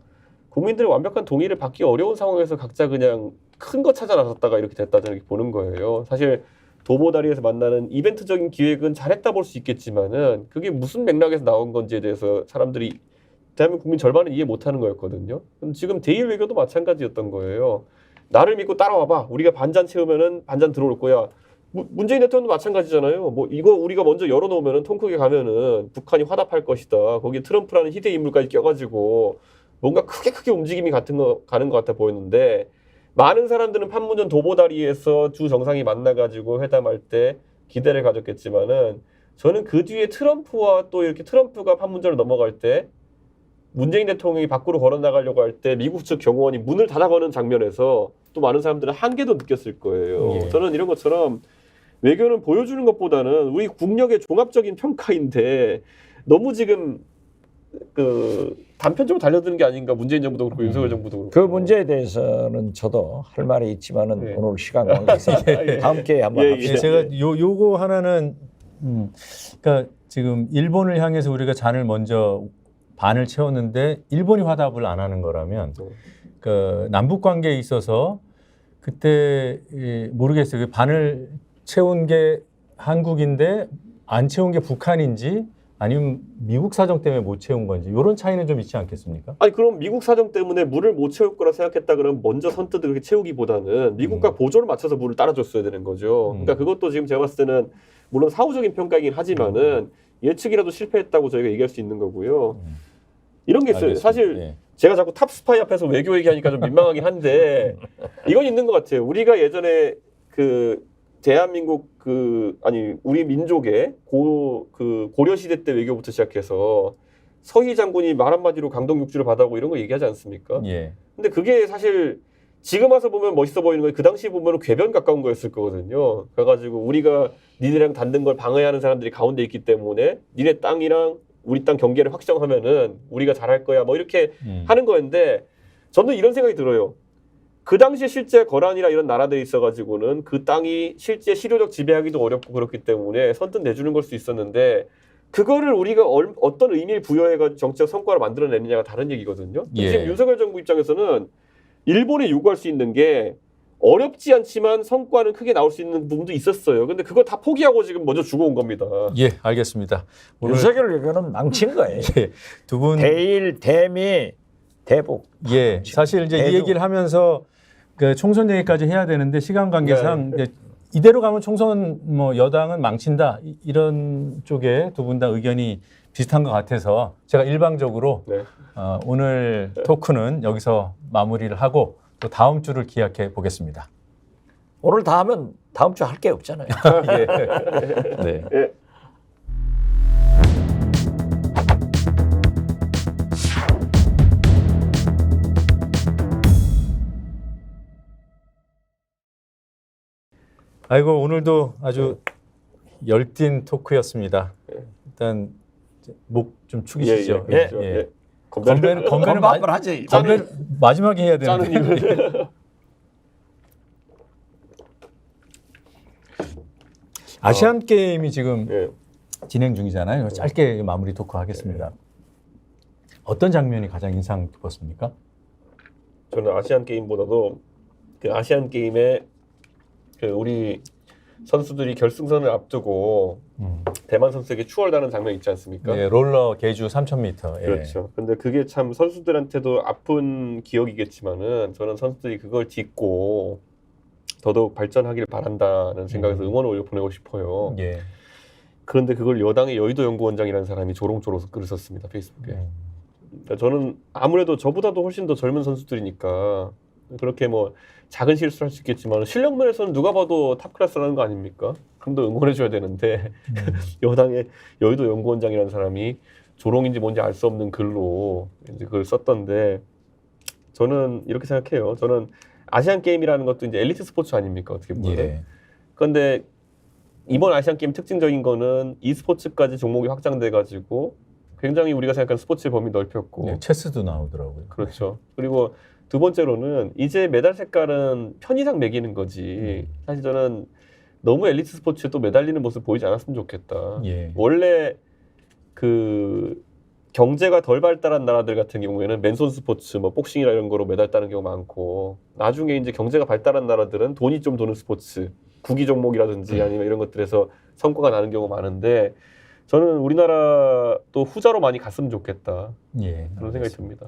국민들의 완벽한 동의를 받기 어려운 상황에서 각자 그냥 큰 거 찾아 나섰다가 이렇게 됐다 저는 이렇게 보는 거예요. 사실 도보다리에서 만나는 이벤트적인 기획은 잘했다 볼 수 있겠지만은 그게 무슨 맥락에서 나온 건지에 대해서 사람들이 대한민국 국민 절반은 이해 못하는 거였거든요. 그럼 지금 대일 외교도 마찬가지였던 거예요. 나를 믿고 따라와봐. 우리가 반잔 채우면은 반잔 들어올 거야. 문재인 대통령도 마찬가지잖아요. 뭐 이거 우리가 먼저 열어놓으면은 통 크게 가면은 북한이 화답할 것이다. 거기에 트럼프라는 희대 인물까지 껴가지고 뭔가 크게 움직임이 가는 것 같아 보였는데 많은 사람들은 판문점 도보다리에서 주 정상이 만나가지고 회담할 때 기대를 가졌겠지만은 저는 그 뒤에 트럼프와 또 이렇게 트럼프가 판문점을 넘어갈 때 문재인 대통령이 밖으로 걸어 나가려고 할 때 미국 측 경호원이 문을 닫아거는 장면에서 또 많은 사람들은 한계도 느꼈을 거예요. 예. 저는 이런 것처럼 외교는 보여주는 것보다는 우리 국력의 종합적인 평가인데 너무 지금 그 단편적으로 달려드는 게 아닌가 문재인 정부도 그렇고 윤석열 정부도 그렇고 그 문제에 대해서는 저도 할 말이 있지만은 네. 오늘 시간 관계상 다음 기회에 한번 예, 예. 합시다. 네, 제가 요거 하나는 그러니까 지금 일본을 향해서 우리가 잔을 먼저 반을 채웠는데 일본이 화답을 안 하는 거라면 그 남북 관계에 있어서 그때 모르겠어요. 반을 채운 게 한국인데 안 채운 게 북한인지 아니면 미국 사정 때문에 못 채운 건지 이런 차이는 좀 있지 않겠습니까? 아니 그럼 미국 사정 때문에 물을 못 채울 거라 생각했다 그러면 먼저 선뜻 그렇게 채우기보다는 미국과 보조를 맞춰서 물을 따라줬어야 되는 거죠. 그러니까 그것도 지금 제가 봤을 때는 물론 사후적인 평가이긴 하지만은 예측이라도 실패했다고 저희가 얘기할 수 있는 거고요. 이런 게 있어요. 알겠습니다. 사실 예. 제가 자꾸 탑스파이 앞에서 외교 얘기하니까 좀 민망하긴 한데 이건 있는 것 같아요. 우리가 예전에 그 대한민국 우리 민족의 고려 시대 때 외교부터 시작해서 서희 장군이 말 한마디로 강동 육주를 받아오고 이런 거 얘기하지 않습니까? 예. 근데 그게 사실 지금 와서 보면 멋있어 보이는 거예요. 그 당시 보면 궤변 가까운 거였을 거거든요. 그래가지고 우리가 니네랑 닿는 걸 방해하는 사람들이 가운데 있기 때문에 니네 땅이랑 우리 땅 경계를 확정하면은 우리가 잘할 거야. 뭐 이렇게 하는 거였는데 저는 이런 생각이 들어요. 그 당시에 실제 거란이나 이런 나라들이 있어가지고는 그 땅이 실제 실효적 지배하기도 어렵고 그렇기 때문에 선뜻 내주는 걸 수 있었는데 그거를 우리가 어떤 의미를 부여해가지고 정치적 성과를 만들어내느냐가 다른 얘기거든요. 예. 지금 윤석열 정부 입장에서는 일본에 요구할 수 있는 게 어렵지 않지만 성과는 크게 나올 수 있는 부분도 있었어요. 근데 그거 다 포기하고 지금 먼저 주고 온 겁니다. 예, 알겠습니다. 오늘 윤석열 외교는 망친 거예요. 예, 두 분 대일, 대미, 대북. 예, 사실 이제 이 대중. 얘기를 하면서 그 총선 얘기까지 해야 되는데 시간 관계상 이제 이대로 가면 총선 뭐 여당은 망친다 이런 쪽에 두 분 다 의견이 비슷한 것 같아서 제가 일방적으로 네. 오늘 토크는 여기서 마무리를 하고 또 다음 주를 기약해 보겠습니다. 오늘 다 하면 다음 주 할 게 없잖아요. 예. 네. 예. 아이고 오늘도 아주 열띤 토크였습니다. 일단 목 좀 축이시죠. 예. 예. 건배는 건배를 하지. 건배를 마지막에 해야 짜는 되는데. 이유를. 아시안 게임이 지금 예. 진행 중이잖아요. 짧게 마무리 토크 하겠습니다. 어떤 장면이 가장 인상 깊었습니까? 저는 아시안 게임보다도 그 아시안 게임에 그 우리 선수들이 결승선을 앞두고 대만 선수에게 추월하는 장면 있지 않습니까? 네, 롤러 계주 3,000m. 예. 그렇죠. 근데 그게 참 선수들한테도 아픈 기억이겠지만은 저는 선수들이 그걸 딛고 더더욱 발전하길 바란다는 생각에서 응원을 올려보내고 싶어요. 예. 그런데 그걸 여당의 여의도 연구원장이라는 사람이 조롱조롱 글을 썼습니다. 페이스북에. 그러니까 저는 아무래도 저보다도 훨씬 더 젊은 선수들이니까 그렇게 뭐 작은 실수를 할 수 있겠지만 실력 면에서는 누가 봐도 탑 클래스라는 거 아닙니까? 그럼 더 응원해줘야 되는데 여당의 여의도 연구원장이라는 사람이 조롱인지 뭔지 알 수 없는 글로 이제 그걸 썼던데 저는 이렇게 생각해요. 저는 아시안 게임이라는 것도 이제 엘리트 스포츠 아닙니까? 어떻게 보면. 예. 그런데 이번 아시안 게임 특징적인 거는 e스포츠까지 종목이 확장돼 가지고 굉장히 우리가 생각하는 스포츠의 범위 넓혔고. 네, 체스도 나오더라고요. 그렇죠. 그리고 두 번째로는 이제 메달 색깔은 편의상 매기는 거지. 사실 저는 너무 엘리트 스포츠에 또 매달리는 모습 보이지 않았으면 좋겠다. 예. 원래 그 경제가 덜 발달한 나라들 같은 경우에는 맨손 스포츠, 뭐 복싱이나 이런 거로 메달 따는 경우 많고 나중에 이제 경제가 발달한 나라들은 돈이 좀 도는 스포츠, 구기 종목이라든지 아니면 이런 것들에서 성과가 나는 경우가 많은데 저는 우리나라도 후자로 많이 갔으면 좋겠다. 예. 그런 생각이 듭니다.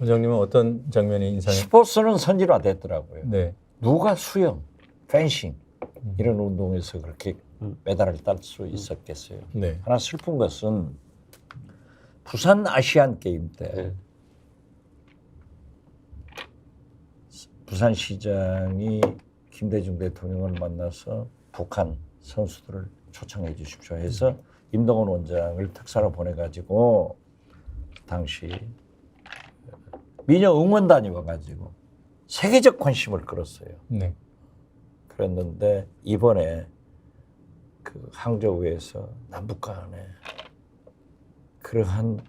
원장님은 어떤 장면이 인상이? 스포츠는 선진화됐더라고요. 네. 누가 수영, 펜싱 이런 운동에서 그렇게 메달을 딸 수 있었겠어요. 네. 하나 슬픈 것은 부산 아시안 게임 때 네. 부산시장이 김대중 대통령을 만나서 북한 선수들을 초청해 주십시오 해서 임동원 원장을 특사로 보내가지고 당시 미녀 응원단이 와가지고 세계적 관심을 끌었어요. 네. 그랬는데 이번에 그 항저우에서 남북 간에 그러한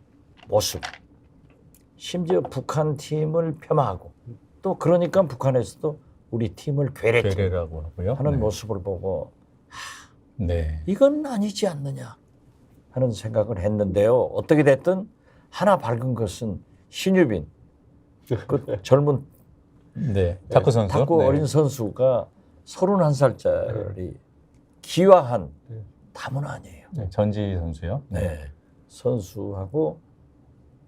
모습, 심지어 북한 팀을 폄하하고 또 그러니까 북한에서도 우리 팀을 괴뢰라고 하고요. 하는 네. 모습을 보고 네. 이건 아니지 않느냐 하는 생각을 했는데요. 어떻게 됐든 하나 밝은 것은 신유빈 그 젊은 네. 탁구 선수. 탁구 네. 어린 선수가 31살짜리 기화한 다문 아니에요. 네. 전지 선수요. 네. 선수하고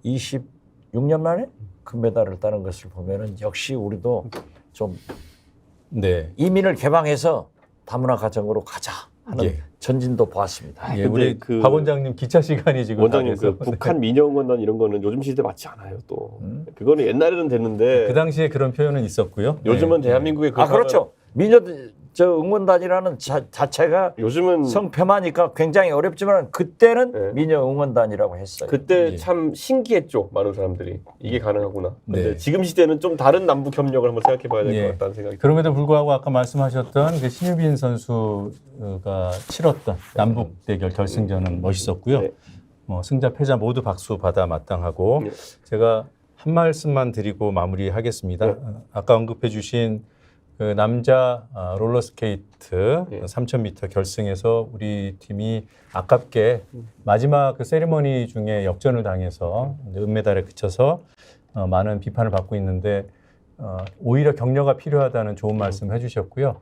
26년 만에 금메달을 따는 것을 보면은 역시 우리도 좀 네. 이민을 개방해서 다문화 가정으로 가자 하는 예. 전진도 보았습니다. 예, 우리 박 원장님 기차 시간이 지금 원장님 다 돼서. 그 북한 민영원단 이런 거는 요즘 시대 맞지 않아요. 또 그거는 옛날에는 됐는데 그 당시에 그런 표현은 있었고요. 요즘은 네. 대한민국의 아 그렇죠. 미녀 저 응원단이라는 자체가 요즘은 성폄하니까 굉장히 어렵지만 그때는 네. 미녀 응원단이라고 했어요. 그때 예. 참 신기했죠. 많은 사람들이 이게 가능하구나. 근데 네. 지금 시대는 좀 다른 남북 협력을 한번 생각해봐야 될 것 예. 같다는 생각이. 그럼에도 불구하고 아까 말씀하셨던 그 신유빈 선수가 치렀던 남북 대결 결승전은 멋있었고요. 네. 승자 패자 모두 박수 받아 마땅하고 네. 제가 한 말씀만 드리고 마무리하겠습니다. 네. 아까 언급해주신 그 남자 롤러스케이트 네. 3,000m 결승에서 우리 팀이 아깝게 마지막 그 세리머니 중에 역전을 당해서 이제 은메달에 그쳐서 많은 비판을 받고 있는데 오히려 격려가 필요하다는 좋은 말씀 해주셨고요.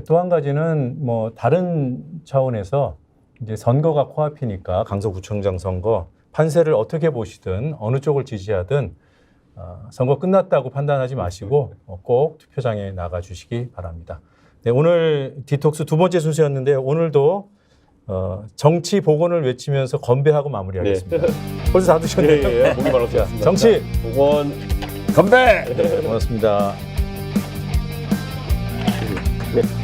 또 한 가지는 뭐 다른 차원에서 이제 선거가 코앞이니까 강서구청장 선거 판세를 어떻게 보시든 어느 쪽을 지지하든 선거 끝났다고 판단하지 마시고 꼭 투표장에 나가 주시기 바랍니다. 네, 오늘 디톡스 두 번째 순서였는데 오늘도 정치 복원을 외치면서 건배하고 마무리하겠습니다. 벌써 다 드셨네요. 예, 목이 말랐습니다. 정치 복원 건배! 네, 고맙습니다. 네.